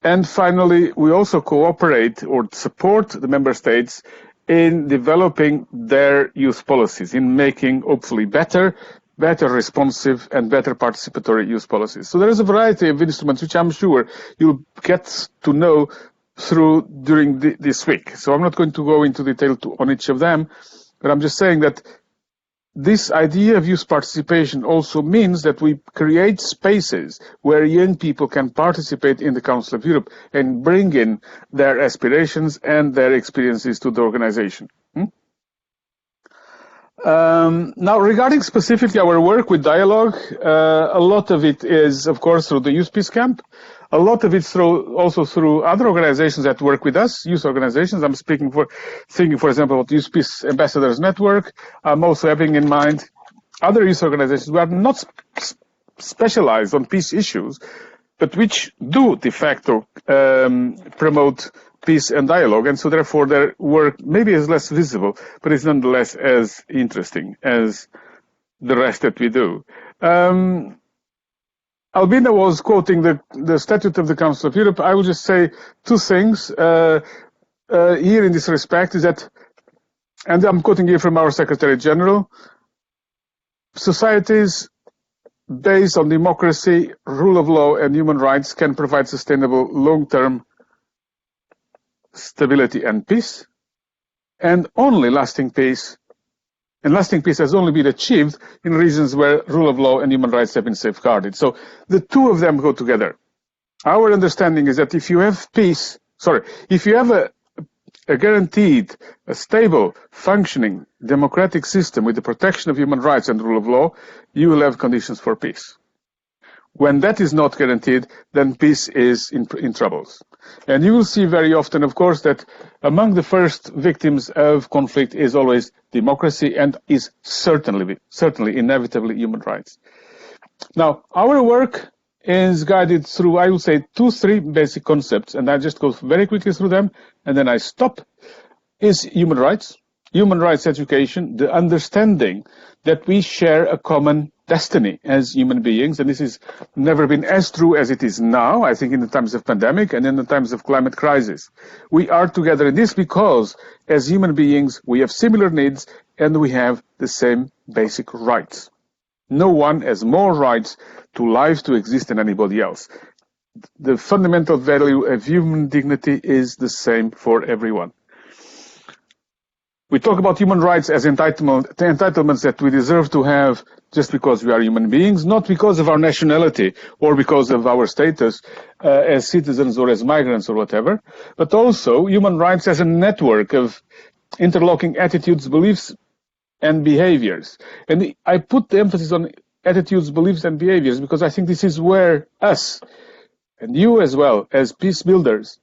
And finally, we also cooperate or support the member states in developing their youth policies, in making hopefully better responsive and better participatory youth policies. So there is a variety of instruments which I'm sure you'll get to know during this week. So I'm not going to go into detail on each of them, but I'm just saying that this idea of youth participation also means that we create spaces where young people can participate in the Council of Europe and bring in their aspirations and their experiences to the organization. Now, regarding specifically our work with dialogue, a lot of it is, of course, through the Youth Peace Camp. A lot of it's also through other organizations that work with us, youth organizations. I'm thinking, for example, about Youth Peace Ambassadors Network. I'm also having in mind other youth organizations who are not specialized on peace issues, but which do de facto promote peace and dialogue, and so therefore their work maybe is less visible, but is nonetheless as interesting as the rest that we do. Albina was quoting the Statute of the Council of Europe. I will just say two things here in this respect, is that, and I'm quoting here from our Secretary General, societies based on democracy, rule of law, and human rights can provide sustainable long-term stability and peace, and only lasting peace. And lasting peace has only been achieved in regions where rule of law and human rights have been safeguarded. So the two of them go together. Our understanding is that if you have peace, if you have a guaranteed, a stable, functioning democratic system with the protection of human rights and rule of law, you will have conditions for peace. When that is not guaranteed, then peace is in troubles. And you will see very often, of course, that among the first victims of conflict is always democracy and is certainly, inevitably human rights. Now, our work is guided through, I would say, 3 basic concepts, and I just go very quickly through them, and then I stop, is human rights education, the understanding that we share a common destiny as human beings, and this has never been as true as it is now, I think, in the times of pandemic and in the times of climate crisis. We are together in this because, as human beings, we have similar needs and we have the same basic rights. No one has more rights to life, to exist, than anybody else. The fundamental value of human dignity is the same for everyone. We talk about human rights as entitlements that we deserve to have just because we are human beings, not because of our nationality or because of our status as citizens or as migrants or whatever, but also human rights as a network of interlocking attitudes, beliefs, and behaviors. And I put the emphasis on attitudes, beliefs, and behaviors because I think this is where us, and you as well, as peace builders,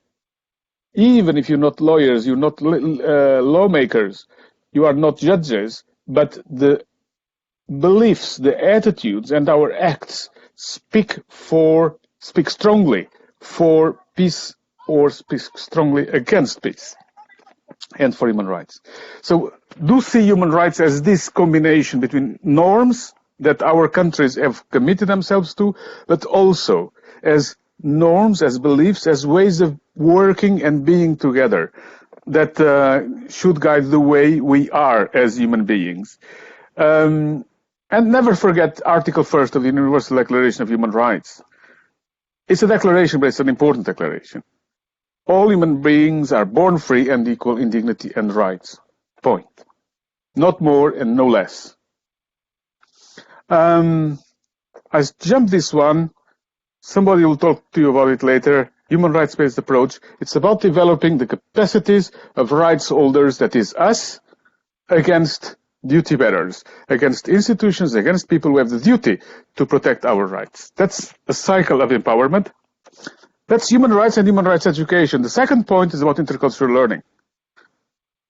even if you're not lawyers, you're not lawmakers, you are not judges, but the beliefs, the attitudes, and our acts speak strongly for peace or speak strongly against peace and for human rights. So do see human rights as this combination between norms that our countries have committed themselves to, but also as norms, as beliefs, as ways of working and being together that should guide the way we are as human beings. And never forget Article 1st of the Universal Declaration of Human Rights. It's a declaration, but it's an important declaration. All human beings are born free and equal in dignity and rights. Point. Not more and no less. I jumped this one. Somebody will talk to you about it later. Human rights-based approach. It's about developing the capacities of rights holders, that is us, against duty bearers, against institutions, against people who have the duty to protect our rights. That's a cycle of empowerment. That's human rights and human rights education. The second point is about intercultural learning.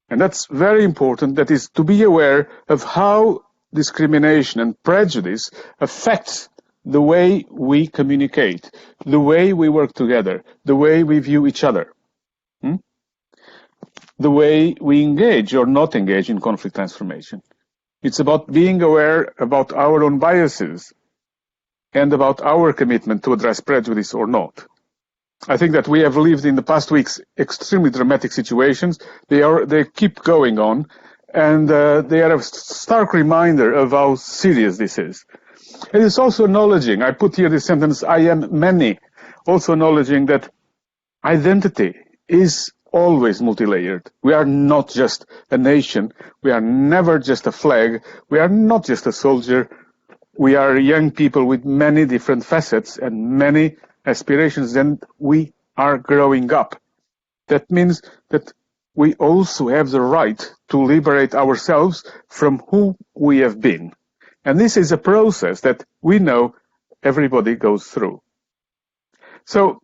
And that's very important, that is to be aware of how discrimination and prejudice affects the way we communicate, the way we work together, the way we view each other, the way we engage or not engage in conflict transformation. It's about being aware about our own biases and about our commitment to address prejudice or not. I think that we have lived in the past weeks extremely dramatic situations. They keep going on, and they are a stark reminder of how serious this is. It is also acknowledging, I put here this sentence, I am many, also acknowledging that identity is always multi-layered. We are not just a nation. We are never just a flag. We are not just a soldier. We are young people with many different facets and many aspirations, and we are growing up. That means that we also have the right to liberate ourselves from who we have been. And this is a process that we know everybody goes through. So,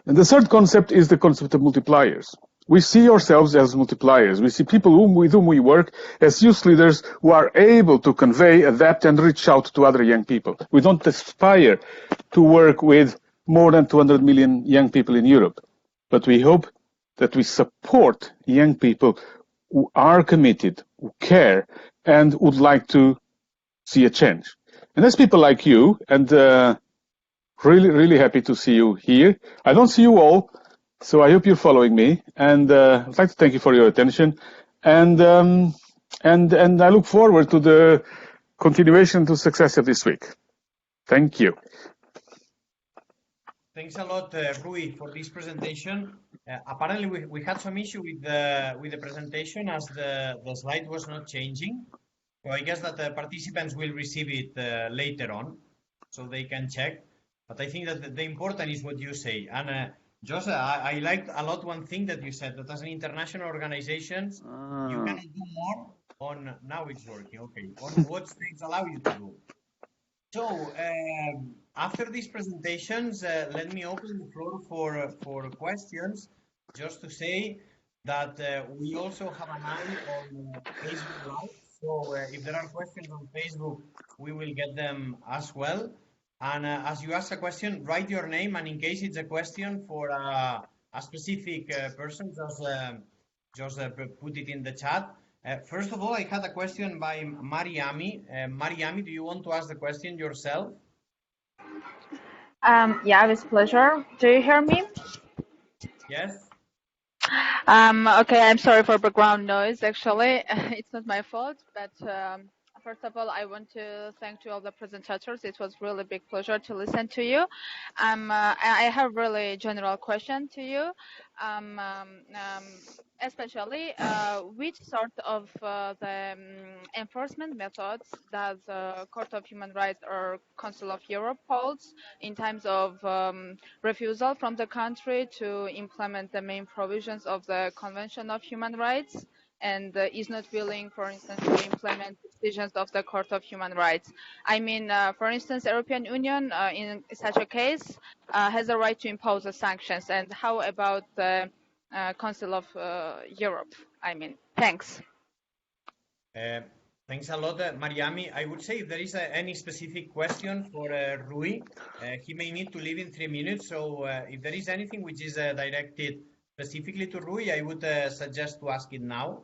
the third concept is the concept of multipliers. We see ourselves as multipliers. We see people with whom we work as youth leaders who are able to convey, adapt, and reach out to other young people. We don't aspire to work with more than 200 million young people in Europe, but we hope that we support young people who are committed, who care, and would like to see a change. And there's people like you, and really, really happy to see you here. I don't see you all, so I hope you're following me. And I'd like to thank you for your attention. And I look forward to the continuation to success of this week. Thank you. Thanks a lot, Rui, for this presentation. Apparently, we had some issue with the presentation as the slide was not changing. So I guess that the participants will receive it later on, so they can check. But I think that the important is what you say. And Jose, I liked a lot one thing that you said, that as an international organization, you cannot do more on, now it's working, okay, on what states allow you to do. So after these presentations, let me open the floor for questions. Just to say that we also have an eye on Facebook Live. So if there are questions on Facebook, we will get them as well. And as you ask a question, write your name, and in case it's a question for a specific person, just put it in the chat. First of all, I had a question by Mariami. Mariami, do you want to ask the question yourself? Yeah, with pleasure. Do you hear me? Yes. Okay, I'm sorry for background noise. Actually, it's not my fault, but first of all, I want to thank to all the presentators. It was really big pleasure to listen to you. I have really general question to you. Especially which sort of the enforcement methods does the Court of Human Rights or Council of Europe holds in terms of refusal from the country to implement the main provisions of the Convention of Human Rights, and is not willing, for instance, to implement decisions of the Court of Human Rights. I mean, for instance, European Union in such a case has a right to impose the sanctions. And how about the Council of Europe? I mean, thanks. Thanks a lot, Mariami. I would say if there is any specific question for Rui, he may need to leave in 3 minutes. So if there is anything which is directed specifically to Rui, I would suggest to ask it now.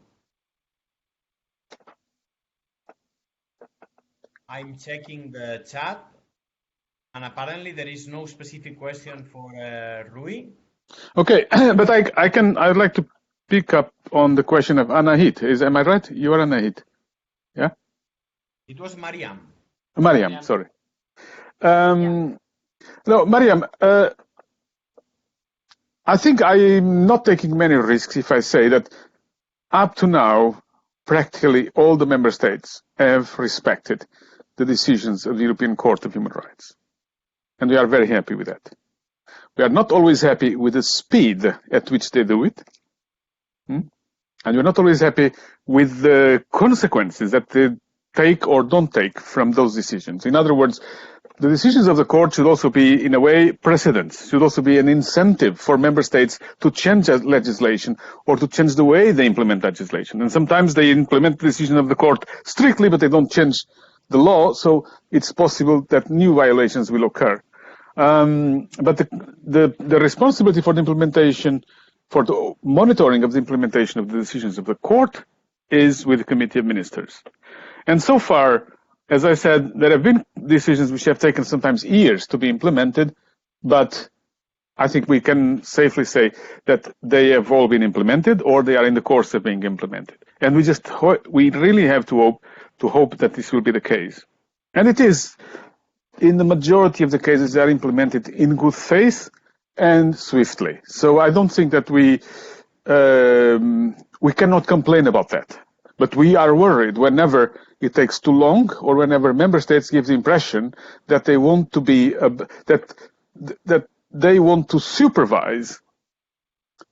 I'm checking the chat, and apparently there is no specific question for Rui. Okay, but I'd like to pick up on the question of Anahit. Am I right? You are Anahit. Yeah? It was Mariam. Mariam, sorry. No, Mariam, I think I'm not taking many risks if I say that up to now, practically all the member states have respected the decisions of the European Court of Human Rights. And we are very happy with that. We are not always happy with the speed at which they do it. And we're not always happy with the consequences that they take or don't take from those decisions. In other words, the decisions of the court should also be, in a way, precedents, should also be an incentive for member states to change legislation or to change the way they implement legislation. And sometimes they implement the decision of the court strictly, but they don't change the law, so it's possible that new violations will occur. But the responsibility for the implementation, for the monitoring of the implementation of the decisions of the court is with the Committee of Ministers. And so far, as I said, there have been decisions which have taken sometimes years to be implemented, but I think we can safely say that they have all been implemented or they are in the course of being implemented. And we really have to hope that this will be the case. And it is. In the majority of the cases, they are implemented in good faith and swiftly. So I don't think that we cannot complain about that. But we are worried whenever it takes too long or whenever member states give the impression that they want to be that they want to supervise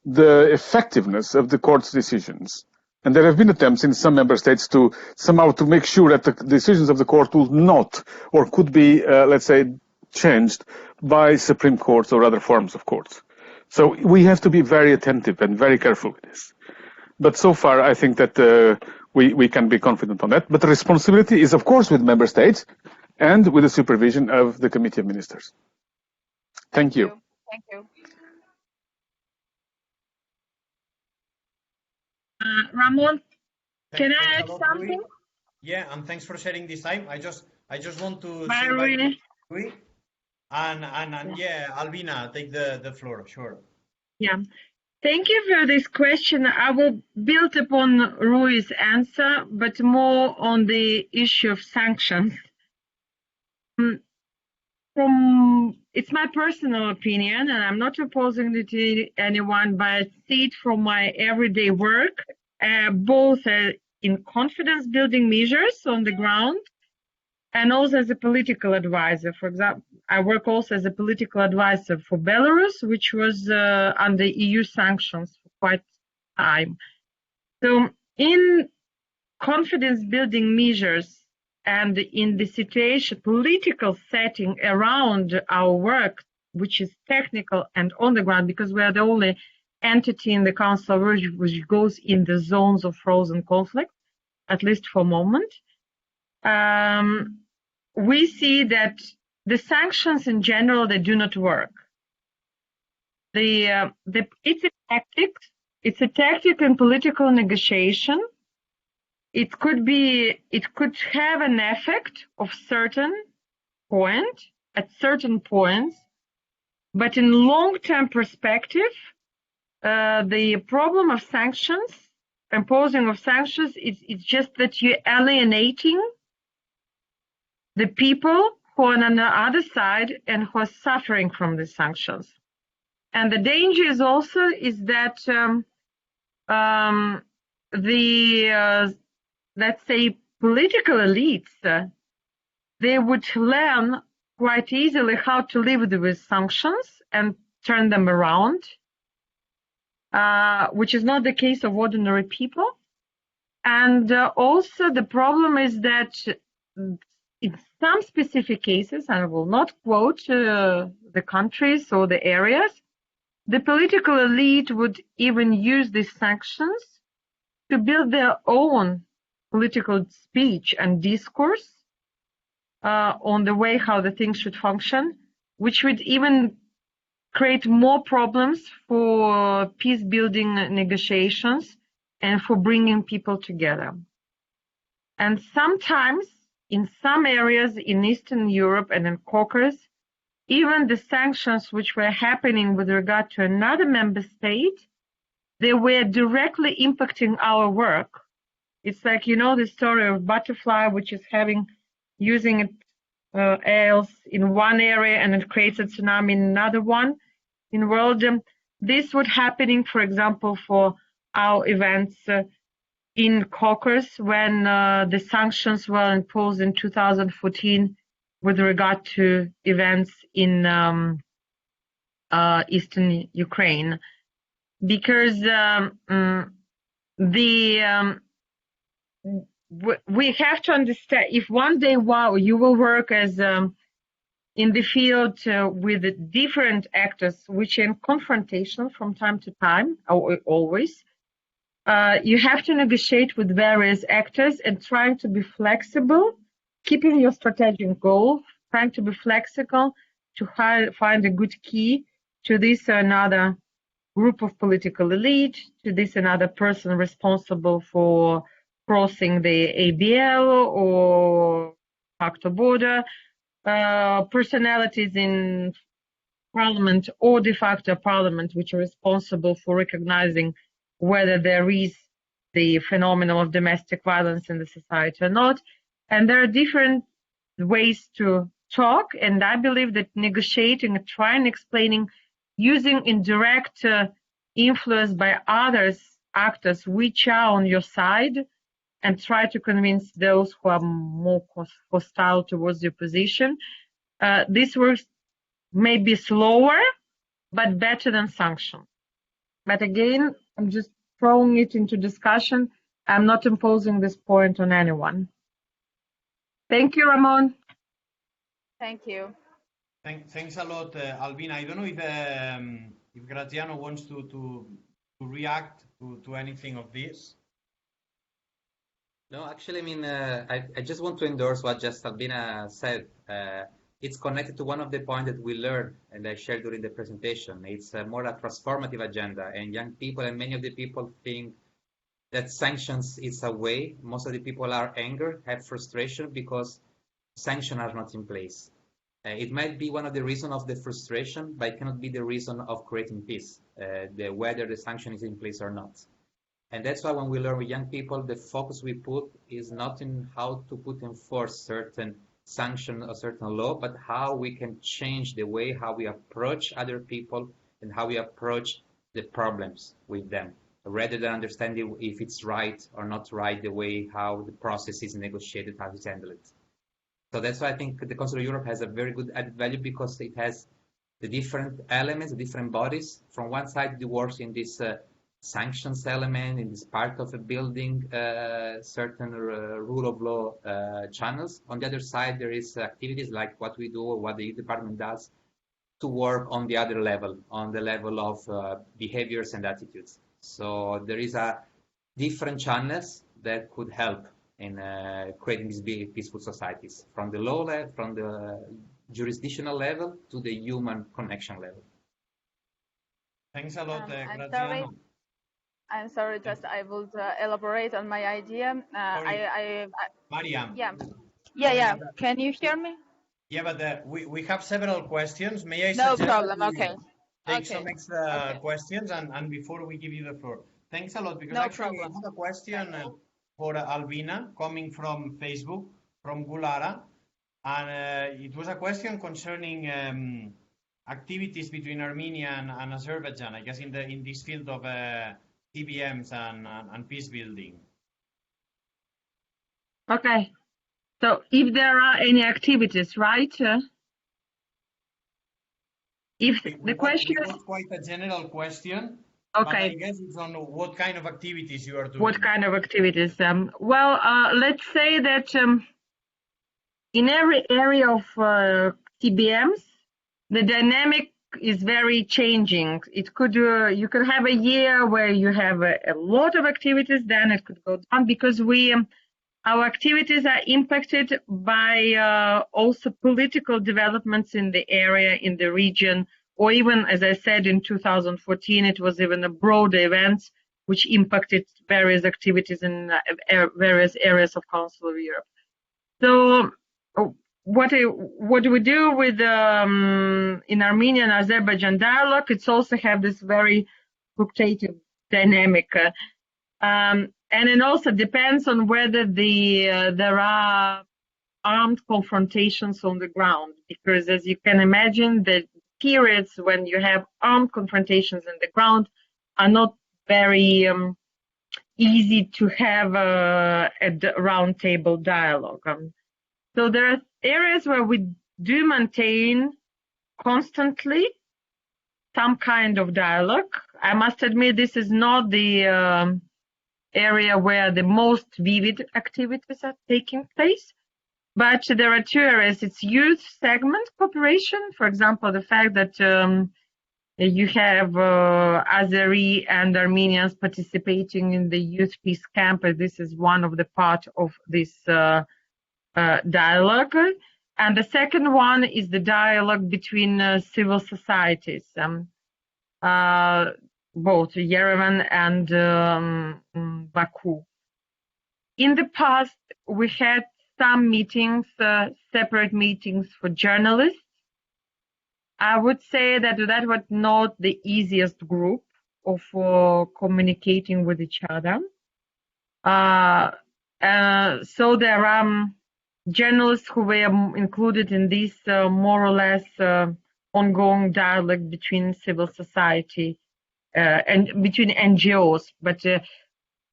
the effectiveness of the court's decisions. And there have been attempts in some member states to somehow to make sure that the decisions of the court will not or could be, let's say, changed by Supreme Courts or other forms of courts. So we have to be very attentive and very careful with this. But so far, I think that we can be confident on that. But the responsibility is, of course, with member states and with the supervision of the Committee of Ministers. Thank you. Thank you. Ramon, can I add something? Yeah, and thanks for sharing this time. I just I just want to Bye, invite Rui. and yeah, Albina, take the floor. Sure. Yeah. Thank you for this question. I will build upon Rui's answer, but more on the issue of sanctions. It's my personal opinion, and I'm not opposing it to anyone, but I see it from my everyday work, both in confidence building measures on the ground and also as a political advisor. For example, I work also as a political advisor for Belarus, which was under EU sanctions for quite some time. So in confidence building measures and in the situation, political setting around our work, which is technical and on the ground, because we are the only entity in the Council of Europe which goes in the zones of frozen conflict, at least for a moment. We see that the sanctions in general, they do not work. It's a tactic. It's a tactic in political negotiation. It could have an effect of at certain points, but in long-term perspective, the problem of sanctions, imposing of sanctions, it's just that you're alienating the people who are on the other side and who are suffering from the sanctions. And the danger is also that let's say political elites, they would learn quite easily how to live with sanctions and turn them around, which is not the case of ordinary people. And also the problem is that in some specific cases, and I will not quote the countries or the areas, the political elite would even use these sanctions to build their own political speech and discourse on the way how the things should function, which would even create more problems for peace building negotiations and for bringing people together. And sometimes in some areas in Eastern Europe and in Caucasus, even the sanctions which were happening with regard to another member state, they were directly impacting our work. It's like, you know, the story of butterfly, which is using eggs in one area and it creates a tsunami in another one in the world. This was happening, for example, for our events in Caucasus when the sanctions were imposed in 2014 with regard to events in eastern Ukraine. Because we have to understand, if one day, you will work as in the field with different actors, which are in confrontation from time to time, or always, you have to negotiate with various actors and trying to be flexible, keeping your strategic goal, trying to be flexible to find a good key to this or another group of political elite, to this another person responsible for crossing the ABL or facto border, personalities in parliament or de facto parliament which are responsible for recognizing whether there is the phenomenon of domestic violence in the society or not. And there are different ways to talk, and I believe that negotiating and trying explaining, using indirect influence by others, actors which are on your side, and try to convince those who are more hostile towards your position. This works maybe slower, but better than sanctions. But again, I'm just throwing it into discussion. I'm not imposing this point on anyone. Thank you, Ramon. Thank you. Thanks a lot, Albina. I don't know if Graziano wants to react to anything of this. No, actually, I mean, I just want to endorse what just Albina said. It's connected to one of the points that we learned and I shared during the presentation. It's more a transformative agenda, and young people and many of the people think that sanctions is a way. Most of the people are angry, have frustration because sanctions are not in place. It might be one of the reasons of the frustration, but it cannot be the reason of creating peace, whether the sanction is in place or not. And that's why when we learn with young people, the focus we put is not in how to put in force certain sanction or certain law, but how we can change the way how we approach other people and how we approach the problems with them, rather than understanding if it's right or not right, the way how the process is negotiated, how it's handled. So that's why I think the Council of Europe has a very good added value, because it has the different elements, the different bodies. From one side, it works in this sanctions element, in this part of a building, certain rule of law channels. On the other side, there is activities like what we do or what the department does to work on the other level, on the level of behaviors and attitudes. So there is a different channels that could help in creating these peaceful societies, from the law level, from the jurisdictional level to the human connection level. Thanks a lot, I'm Graziano. sorry, just I would elaborate on my idea. Mariam. Yeah. Can you hear me? Yeah, but we have several questions. May I No suggest problem. that we Okay. take some extra questions and before we give you the floor. Thanks a lot, because No actually problem. we have a question for Albina coming from Facebook, from Gulara. And it was a question concerning activities between Armenia and Azerbaijan, I guess in this field of TBMs and peace building. Okay. So if there are any activities, right? If the question is quite a general question. Okay. But I guess it's on what kind of activities you are doing. What kind of activities? Well, let's say that in every area of TBMs, the dynamic is very changing. It could you could have a year where you have a lot of activities, then it could go down, because our activities are impacted by also political developments in the area, in the region, or even, as I said, in 2014, it was even a broader event which impacted various activities in various areas of Council of Europe. So what do we do with in Armenian Azerbaijan dialogue? It's also have this very fluctuating dynamic, and it also depends on whether there are armed confrontations on the ground, because as you can imagine, the periods when you have armed confrontations in the ground are not very easy to have a roundtable dialogue. So there are areas where we do maintain constantly some kind of dialogue. I must admit, this is not the area where the most vivid activities are taking place. But there are two areas. It's youth segment cooperation. For example, the fact that you have Azeri and Armenians participating in the youth peace camp. This is one of the part of this dialogue. And the second one is the dialogue between civil societies, both Yerevan and Baku. In the past, we had some meetings, separate meetings for journalists. I would say that was not the easiest group of communicating with each other. So there are journalists who were included in this more or less ongoing dialogue between civil society and between NGOs, but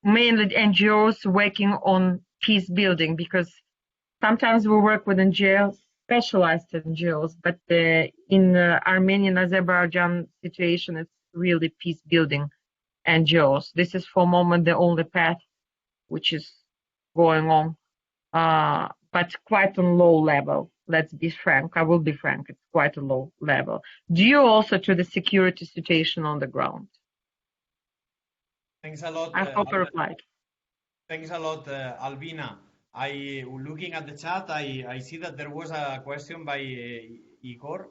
mainly NGOs working on peace building, because sometimes we work with NGOs, specialized NGOs, but in Armenian Azerbaijan situation, it's really peace building NGOs. This is for the moment the only path which is going on, but quite on low level. Let's be frank. I will be frank. It's quite a low level, due also to the security situation on the ground. Thanks a lot. I hope I replied. Thanks a lot, Albina. Looking at the chat, I see that there was a question by Igor.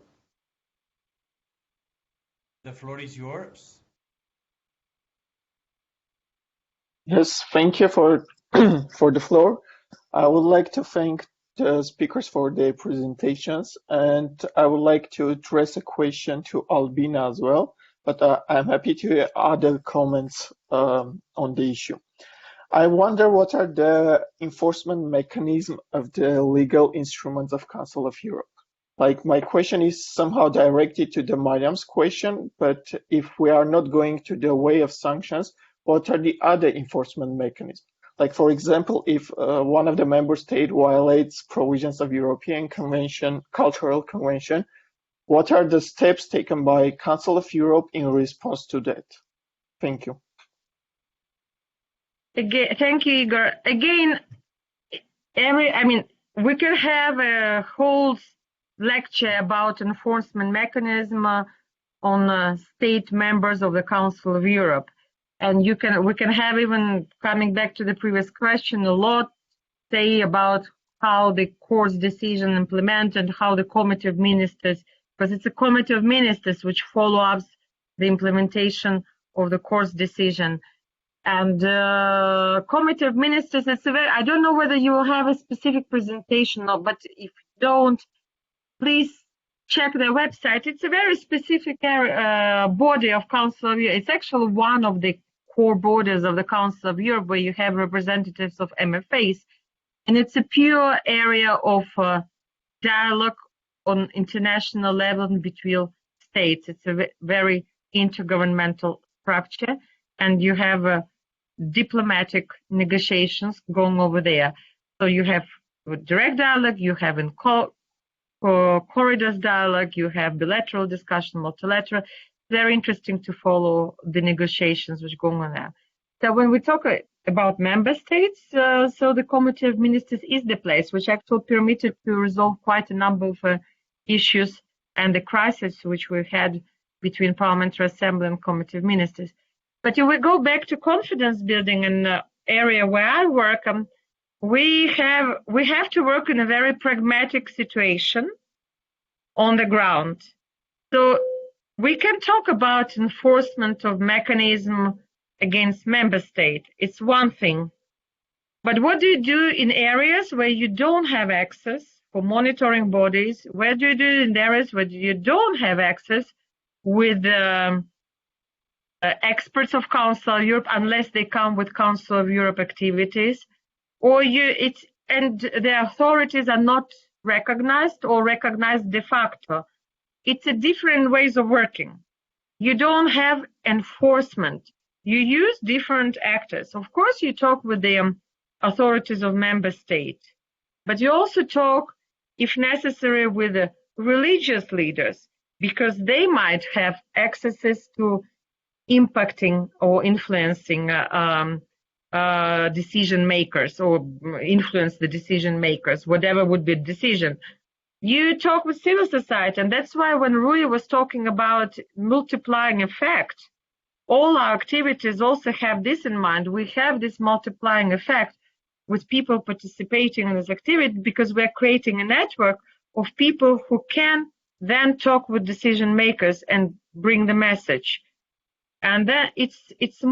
The floor is yours. Yes, thank you for for the floor. I would like to thank the speakers for their presentations, and I would like to address a question to Albina as well, but I'm happy to hear other comments on the issue. I wonder what are the enforcement mechanisms of the legal instruments of Council of Europe? Like, my question is somehow directed to the Mariam's question, but if we are not going to the way of sanctions, what are the other enforcement mechanisms? Like, for example, if one of the member states violates provisions of European Convention, Cultural Convention, what are the steps taken by Council of Europe in response to that? Thank you. Again, thank you, Igor. Again, we can have a whole lecture about enforcement mechanism on state members of the Council of Europe. And we can have, even coming back to the previous question, a lot say about how the court's decision implemented, how the Committee of Ministers, because it's a Committee of Ministers which follow up the implementation of the court's decision. And Committee of Ministers, I don't know whether you will have a specific presentation, but if you don't, please check their website. It's a very specific body of Council of Europe. It's actually one of the core bodies of the Council of Europe where you have representatives of MFAs. And it's a pure area of dialogue on international level between states. It's a very intergovernmental structure, and you have diplomatic negotiations going over there. So you have direct dialogue, you have in corridors dialogue, you have bilateral discussion, multilateral. Very interesting to follow the negotiations which go on there. So when we talk about member states, so the Committee of Ministers is the place which actually permitted to resolve quite a number of issues and the crisis which we had between Parliamentary Assembly and Committee of Ministers. But if we go back to confidence building, an area where I work, we have to work in a very pragmatic situation on the ground. So we can talk about enforcement of mechanism against member state. It's one thing. But what do you do in areas where you don't have access for monitoring bodies? Where do you do in areas where you don't have access with experts of Council of Europe, unless they come with Council of Europe activities, and the authorities are not recognized or recognized de facto? It's a different ways of working. You don't have enforcement. You use different actors. Of course, you talk with the authorities of member states, but you also talk, if necessary, with the religious leaders, because they might have accesses to impacting or influencing decision makers, or influence the decision makers, whatever would be the decision. You talk with civil society, and that's why when Rui was talking about multiplying effect, all our activities also have this in mind. We have this multiplying effect with people participating in this activity, because we're creating a network of people who can then talk with decision makers and bring the message. And then it's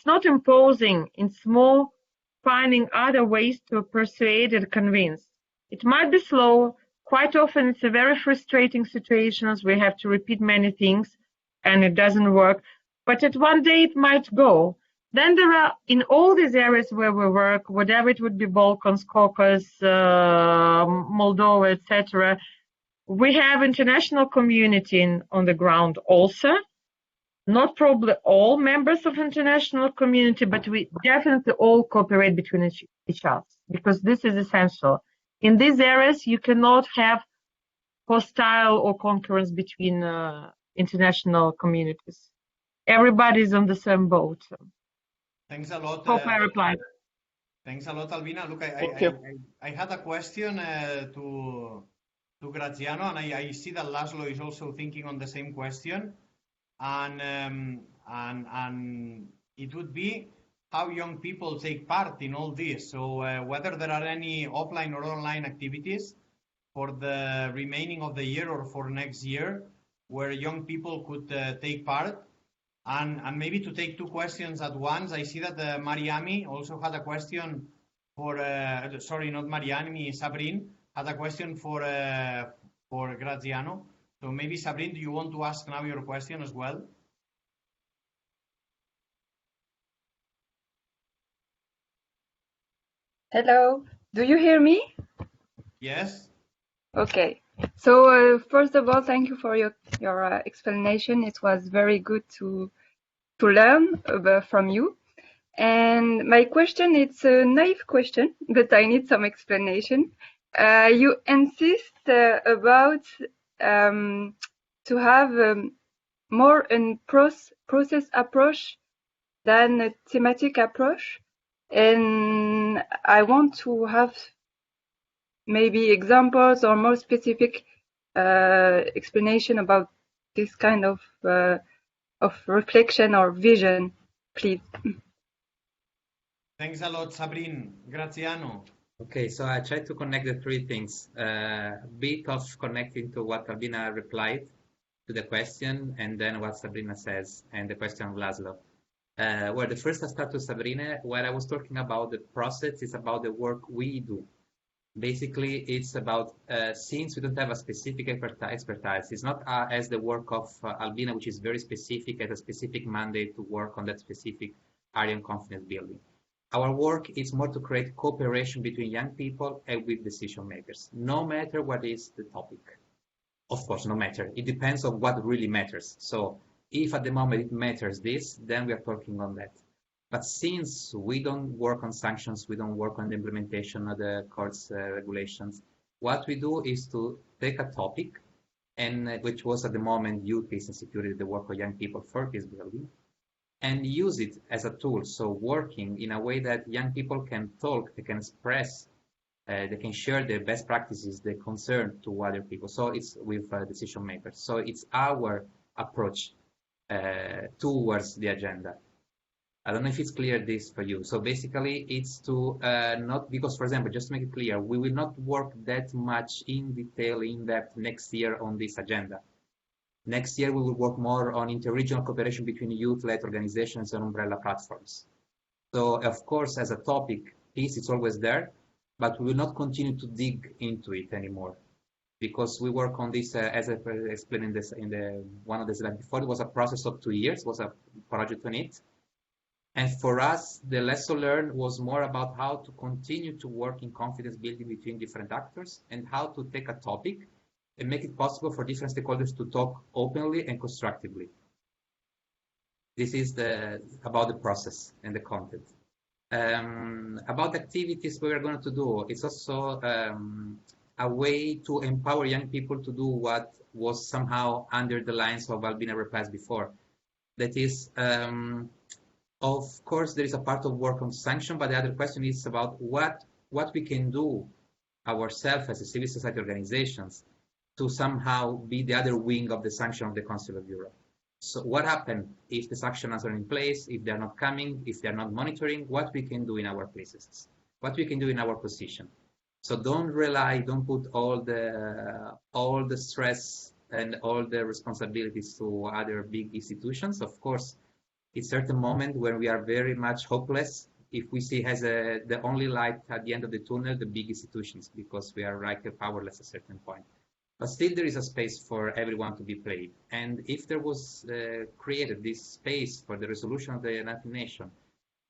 not imposing, it's more finding other ways to persuade and convince. It might be slow. Quite often it's a very frustrating situations. We have to repeat many things and it doesn't work. But at one day it might go. Then there are, in all these areas where we work, whatever it would be, Balkans, Caucasus, Moldova, etc., we have international community on the ground also. Not probably all members of international community, but we definitely all cooperate between each other, because this is essential. In these areas, you cannot have hostile or concurrence between international communities. Everybody is on the same boat. Thanks a lot. Hope I replied. Thanks a lot, Albina. Look, I had a question to Graziano, and I see that Laszlo is also thinking on the same question. And it would be how young people take part in all this. So whether there are any offline or online activities for the remaining of the year or for next year where young people could take part. And maybe to take two questions at once, I see that Mariami also had a question sorry, not Mariani, Sabrine had a question for Graziano. So maybe Sabrine, do you want to ask now your question as well? Hello, do you hear me? Yes. Okay. So first of all, thank you for your explanation. It was very good to learn from you. And my question, it's a naive question, but I need some explanation. You insist about to have more a process approach than a thematic approach. And I want to have maybe examples or more specific explanation about this kind of reflection or vision, please. Thanks a lot, Sabrine. Graziano. Okay, so I tried to connect the three things. A bit of connecting to what Albina replied to the question, and then what Sabrina says, and the question of Laszlo. Well, the first I start to Sabrina, when I was talking about the process, it's about the work we do. Basically, it's about, since we don't have a specific expertise, it's not as the work of Albina, which is very specific, as a specific mandate to work on that specific area of confidence building. Our work is more to create cooperation between young people and with decision makers, no matter what is the topic. Of course, no matter. It depends on what really matters. So if at the moment it matters this, then we are talking on that. But since we don't work on sanctions, we don't work on the implementation of the court's regulations, what we do is to take a topic, and which was at the moment youth, peace and security, the work of young people for peace building, and use it as a tool. So working in a way that young people can talk, they can express, they can share their best practices, their concern to other people. So it's with decision makers. So it's our approach towards the agenda. I don't know if it's clear this for you. So basically it's to not, because for example, just to make it clear, we will not work that much in detail, in depth next year on this agenda. Next year, we will work more on interregional cooperation between youth-led organizations and umbrella platforms. So of course, as a topic, peace is always there, but we will not continue to dig into it anymore. Because we work on this, as I explained in this, in the one of the slides before, it was a process of 2 years, was a project on it. And for us, the lesson learned was more about how to continue to work in confidence building between different actors and how to take a topic and make it possible for different stakeholders to talk openly and constructively. This is about the process and the content. About activities we are going to do, it's also a way to empower young people to do what was somehow under the lines of Albina replies before. That is, of course, there is a part of work on sanction, but the other question is about what we can do ourselves as a civil society organizations to somehow be the other wing of the sanction of the Council of Europe. So what happens if the sanctions are in place, if they're not coming, if they're not monitoring, what we can do in our places, what we can do in our position. So don't put all the stress and all the responsibilities to other big institutions. Of course, it's a certain moment when we are very much hopeless, if we see as the only light at the end of the tunnel, the big institutions, because we are like powerless at a certain point. But still there is a space for everyone to be played. And if there was created this space for the resolution of the United Nations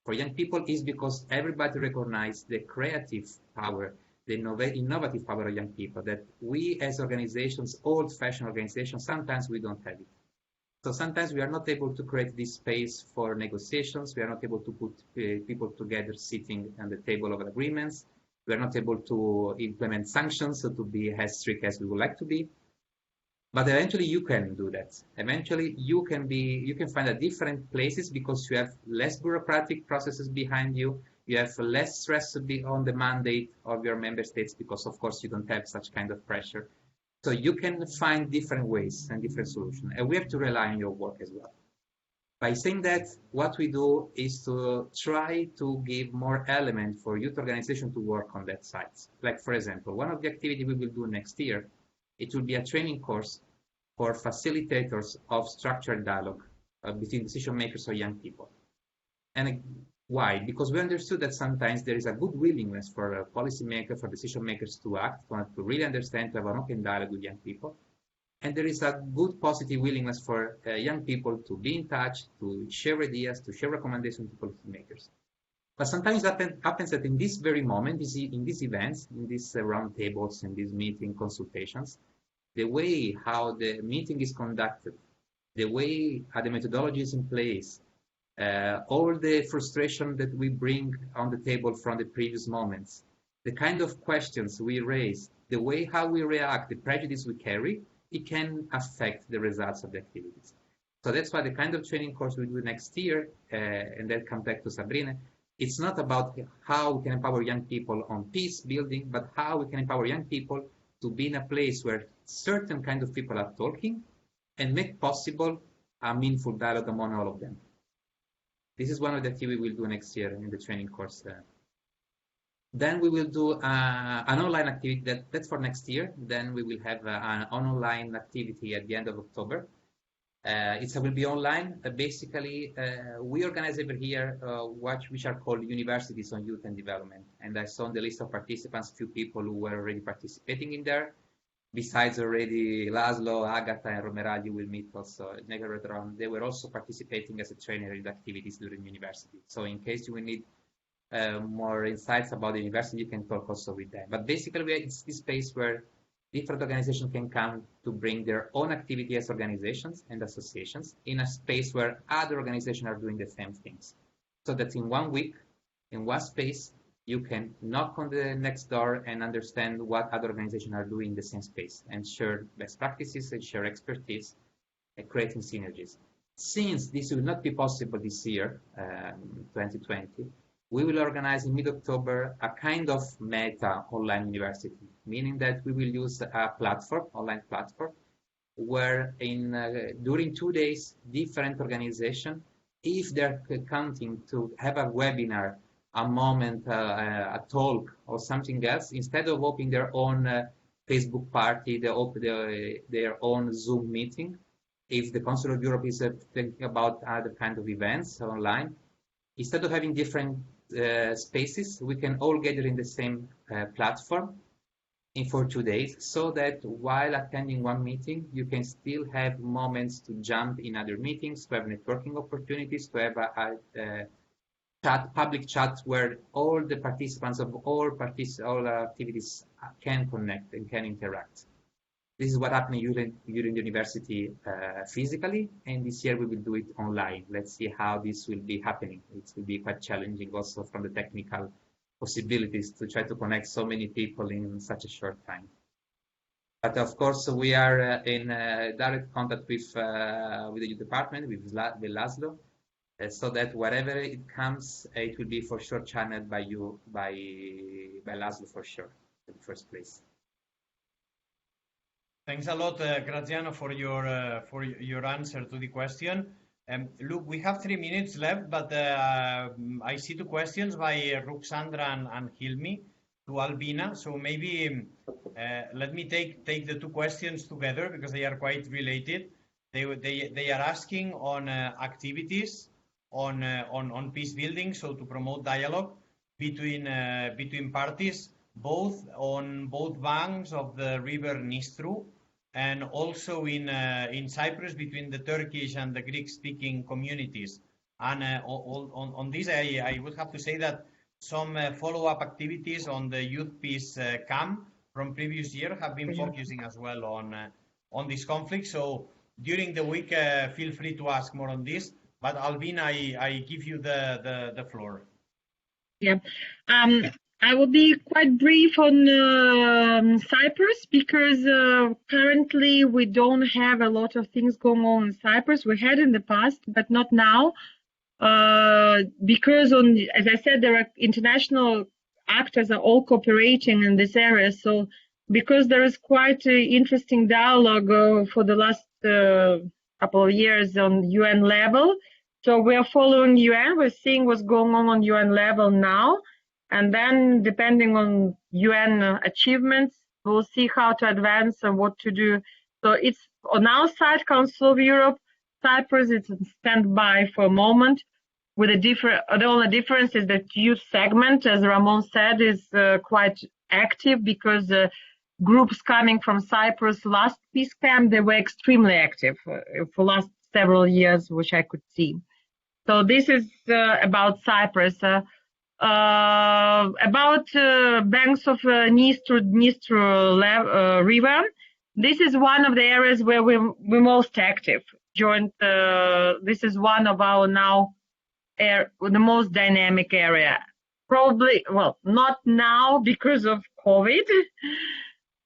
for young people, is because everybody recognized the creative power, the innovative power of young people, that we as organizations, old-fashioned organizations, sometimes we don't have it. So sometimes we are not able to create this space for negotiations. We are not able to put people together sitting at the table of agreements. We are not able to implement sanctions, so to be as strict as we would like to be. But eventually you can do that. Eventually you can find a different places because you have less bureaucratic processes behind you. You have less stress to be on the mandate of your member states because of course you don't have such kind of pressure. So you can find different ways and different solutions. And we have to rely on your work as well. By saying that, what we do is to try to give more element for youth organization to work on that side. Like, for example, one of the activities we will do next year, it will be a training course for facilitators of structured dialogue between decision makers or young people. And Why? Because we understood that sometimes there is a good willingness for policymakers, for decision makers to act, to really understand, to have an open dialogue with young people. And there is a good positive willingness for young people to be in touch, to share ideas, to share recommendations to policymakers. But sometimes it happens that in this very moment, in these events, in these roundtables, in these meeting consultations, the way how the meeting is conducted, the way how the methodology is in place, all the frustration that we bring on the table from the previous moments, the kind of questions we raise, the way how we react, the prejudice we carry, it can affect the results of the activities. So that's why the kind of training course we do next year, and then come back to Sabrina, it's not about how we can empower young people on peace building, but how we can empower young people to be in a place where certain kind of people are talking and make possible a meaningful dialogue among all of them. This is one of the activities we'll do next year in the training course. Then we will do an online activity that's for next year. Then we will have an online activity at the end of October. It will be online. Basically, we organize over here which are called Universities on Youth and Development. And I saw on the list of participants, few people who were already participating in there. Besides already Laszlo, Agatha, and Romerad, you will meet also later on. They were also participating as a trainer in the activities during university. So in case you will need more insights about the university, you can talk also with them. But basically, it's this space where different organizations can come to bring their own activity as organizations and associations in a space where other organizations are doing the same things. So that in 1 week, in one space, you can knock on the next door and understand what other organizations are doing in the same space and share best practices and share expertise and creating synergies. Since this will not be possible this year, 2020, we will organize in mid-October a kind of meta online university, meaning that we will use a platform, online platform, where during 2 days, different organizations, if they're counting to have a webinar, a moment, a talk, or something else, instead of opening their own Facebook party, they open their own Zoom meeting. If the Council of Europe is thinking about other kind of events online, instead of having different spaces, we can all gather in the same platform for 2 days, so that while attending one meeting, you can still have moments to jump in other meetings, to have networking opportunities, to have a public chat where all the participants of all activities can connect and can interact. This is what happened during the university physically, and this year we will do it online. Let's see how this will be happening. It will be quite challenging also from the technical possibilities to try to connect so many people in such a short time. But of course, we are in direct contact with the youth department, with Laszlo, so that wherever it comes, it will be for sure channeled by you, by Laszlo for sure, in the first place. Thanks a lot, Graziano, for your answer to the question. Look, we have 3 minutes left, but I see 2 questions by Ruxandra and Hilmi to Albina. So maybe let me take the 2 questions together because they are quite related. They are asking on activities on peace building, so to promote dialogue between parties, both on both banks of the river Nistru, and also in Cyprus between the Turkish and the Greek-speaking communities. And on this, I would have to say that some follow-up activities on the youth peace camp from previous year have been focusing as well on this conflict. So during the week, feel free to ask more on this. But Albina, I give you the floor. Yeah. I will be quite brief on Cyprus because currently we don't have a lot of things going on in Cyprus. We had in the past, but not now, because as I said, there are international actors are all cooperating in this area. So because there is quite an interesting dialogue for the last couple of years on UN level, so we are following UN. We're seeing what's going on UN level now. And then, depending on UN achievements, we'll see how to advance and what to do. So it's on our side, Council of Europe, Cyprus is on standby for a moment with the only difference is that youth segment, as Ramon said, is quite active because groups coming from Cyprus last peace camp, they were extremely active for last several years, which I could see. So this is about Cyprus. About banks of Dnistru River, this is one of the areas where we're most active. This is one of our now the most dynamic area. Probably, well, not now because of COVID,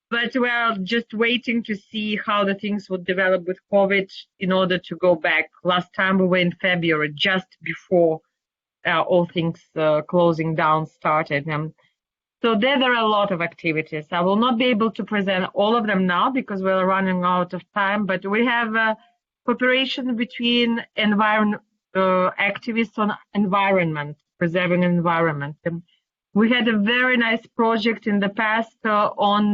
but we are just waiting to see how the things would develop with COVID in order to go back. Last time we were in February, just before all things closing down started. So there are a lot of activities. I will not be able to present all of them now because we're running out of time, but we have cooperation between activists on environment, preserving environment. We had a very nice project in the past on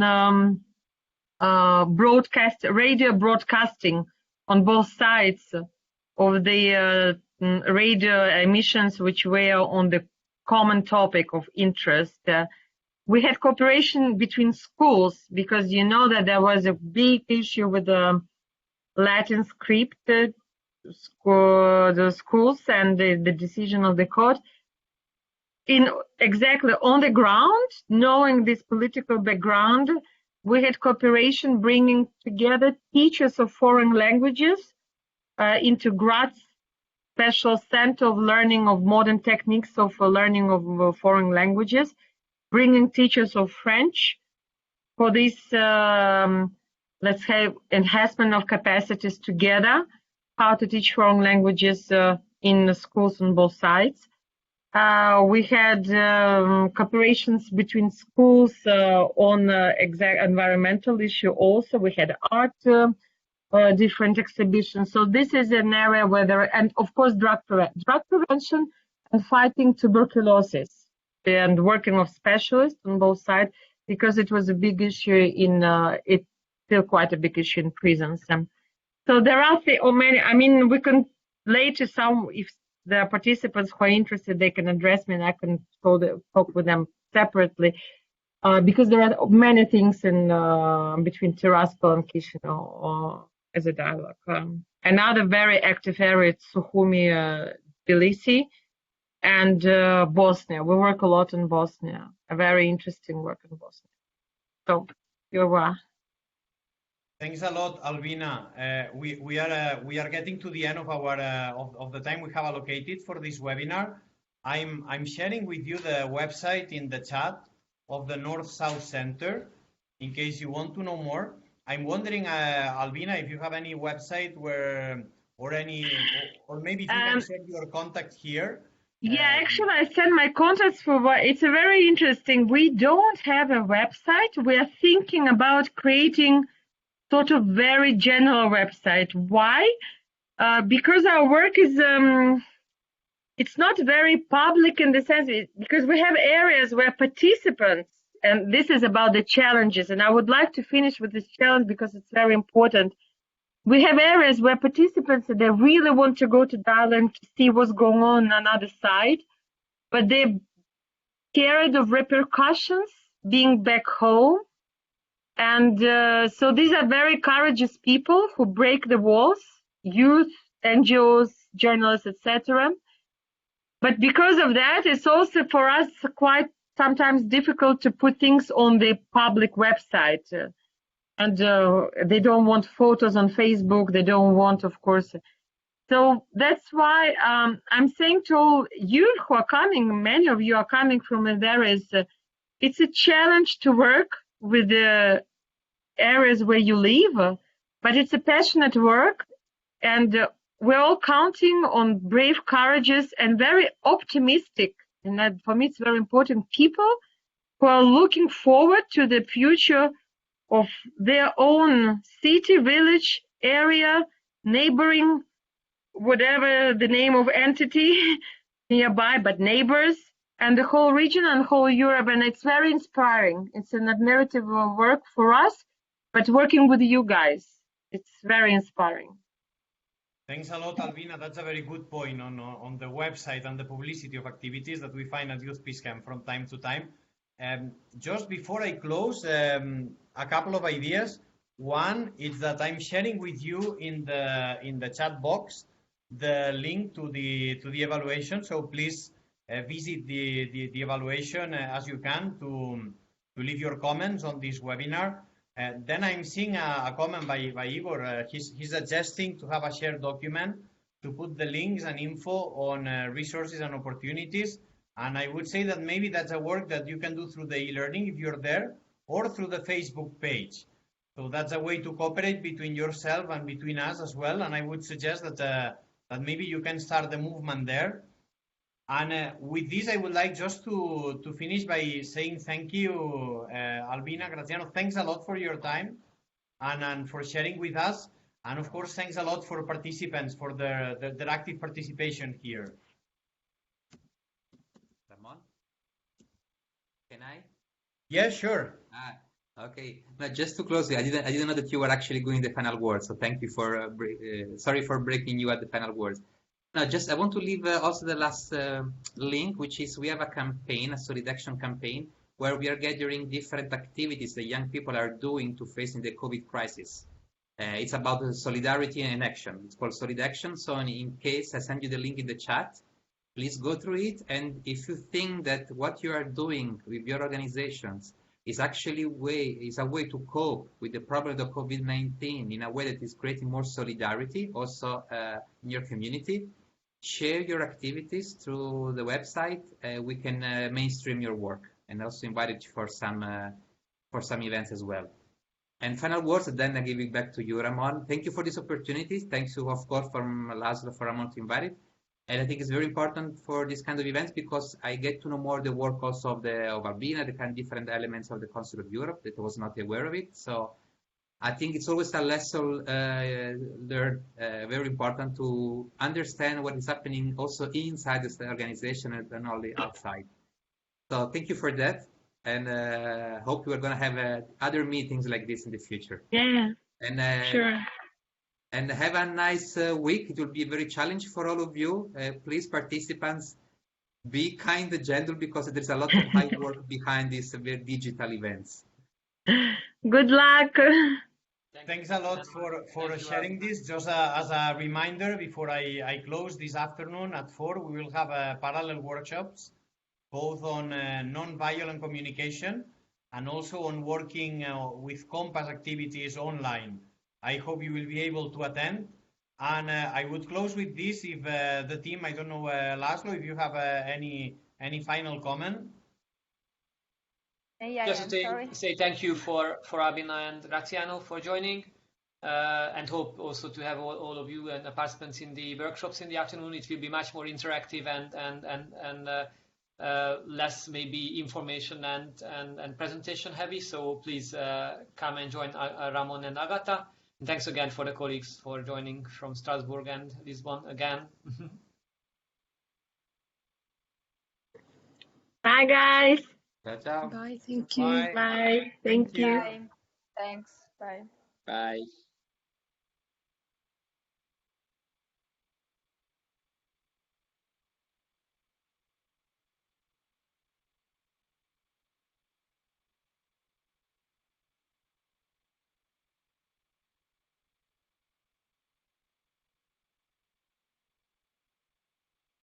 radio broadcasting on both sides of the radio emissions, which were on the common topic of interest. We had cooperation between schools because you know that there was a big issue with the Latin script, the schools and the decision of the court. Exactly on the ground, knowing this political background, we had cooperation bringing together teachers of foreign languages into Graz Special Center of Learning of Modern Techniques of Learning of Foreign Languages, bringing teachers of French for this, let's say, enhancement of capacities together, how to teach foreign languages in the schools on both sides. We had cooperations between schools on exact environmental issue also. We had art, different exhibitions. So this is an area where there, and of course drug prevention and fighting tuberculosis and working of specialists on both sides, because it was a big issue it's still quite a big issue in prisons. So there are many, I mean, we can later if the participants who are interested, they can address me and I can talk with them separately, because there are many things in between Tiraspol and Chisinau as a dialogue. Another very active area is Sukhumi, Tbilisi, and Bosnia. We work a lot in Bosnia, a very interesting work in Bosnia. So, you're Thanks a lot, Albina. We are getting to the end of our of the time we have allocated for this webinar. I'm sharing with you the website in the chat of the North-South Center in case you want to know more. I'm wondering, Albina, if you have any website or maybe if you can share your contact here. Yeah, actually, I sent my contacts it's a very interesting. We don't have a website. We are thinking about creating sort of very general website. Why? Because our work is, it's not very public in the sense, because we have areas where participants, and this is about the challenges, and I would like to finish with this challenge because it's very important. We have areas where participants, they really want to go to dialogue to see what's going on another side, but they're scared of repercussions being back home. And so these are very courageous people who break the walls, youth, NGOs, journalists, etc. But because of that, it's also for us quite sometimes difficult to put things on the public website. And they don't want photos on Facebook. They don't want, of course. So that's why I'm saying to all you who are coming, many of you are coming from areas, it's a challenge to work with the areas where you live, but it's a passionate work, and we're all counting on brave, courageous, and very optimistic, and that for me it's very important, people who are looking forward to the future of their own city, village, area, neighboring, whatever the name of entity nearby, but neighbors, and the whole region and whole Europe. And it's very inspiring. It's an admirative work for us, but working with you guys, it's very inspiring. Thanks a lot, Albina. That's a very good point on the website and the publicity of activities that we find at Youth Peace Camp from time to time. Just before I close, a couple of ideas. One is that I'm sharing with you in the chat box the link to the evaluation. So please visit the evaluation as you can to leave your comments on this webinar. Then I'm seeing a comment by Igor. He's suggesting to have a shared document to put the links and info on resources and opportunities. And I would say that maybe that's a work that you can do through the e-learning if you're there, or through the Facebook page. So that's a way to cooperate between yourself and between us as well. And I would suggest that maybe you can start the movement there. And with this, I would like just to finish by saying thank you, Albina, Graziano. Thanks a lot for your time and for sharing with us. And of course, thanks a lot for participants for their active participation here. Ramon, can I? Yeah, sure. Okay. Now, just to close, I didn't know that you were actually going the final word. So thank you for sorry for breaking you at the final words. Now, I want to leave also the last link, which is we have a campaign, a solid action campaign, where we are gathering different activities that young people are doing to facing the COVID crisis. It's about solidarity and action. It's called Solid Action. So in case I send you the link in the chat, please go through it. And if you think that what you are doing with your organizations is actually a way to cope with the problem of COVID-19 in a way that is creating more solidarity also in your community, share your activities through the website. We can mainstream your work and also invite you for some events as well. And final words, then I give it back to you, Ramon. Thank you for this opportunity. Thanks to, of course, from Laszlo, for Ramon to invite it. And I think it's very important for this kind of events because I get to know more the work also of Albina, the kind of different elements of the Council of Europe that I was not aware of it. So I think it's always a lesson learned, very important to understand what is happening also inside the organization and not only outside. So thank you for that. And hope we are going to have other meetings like this in the future. Yeah, and sure. And have a nice week. It will be very challenging for all of you. Please, participants, be kind and gentle because there's a lot of hard work behind these very digital events. Good luck. Thanks a lot for sharing this. Just as a reminder, before I close this afternoon at 4, we will have parallel workshops, both on non-violent communication and also on working with Compass activities online. I hope you will be able to attend. And I would close with this if the team, I don't know, Laszlo, if you have any final comment. Yeah, just to say thank you for Albina and Graziano for joining, and hope also to have all of you and the participants in the workshops in the afternoon. It will be much more interactive and less maybe information and presentation heavy. So please come and join Ramon and Agata. And thanks again for the colleagues for joining from Strasbourg and Lisbon again. Bye, guys. Ciao. Bye. Thank you. Bye. Bye. Thank you. Bye. Thanks. Bye. Bye.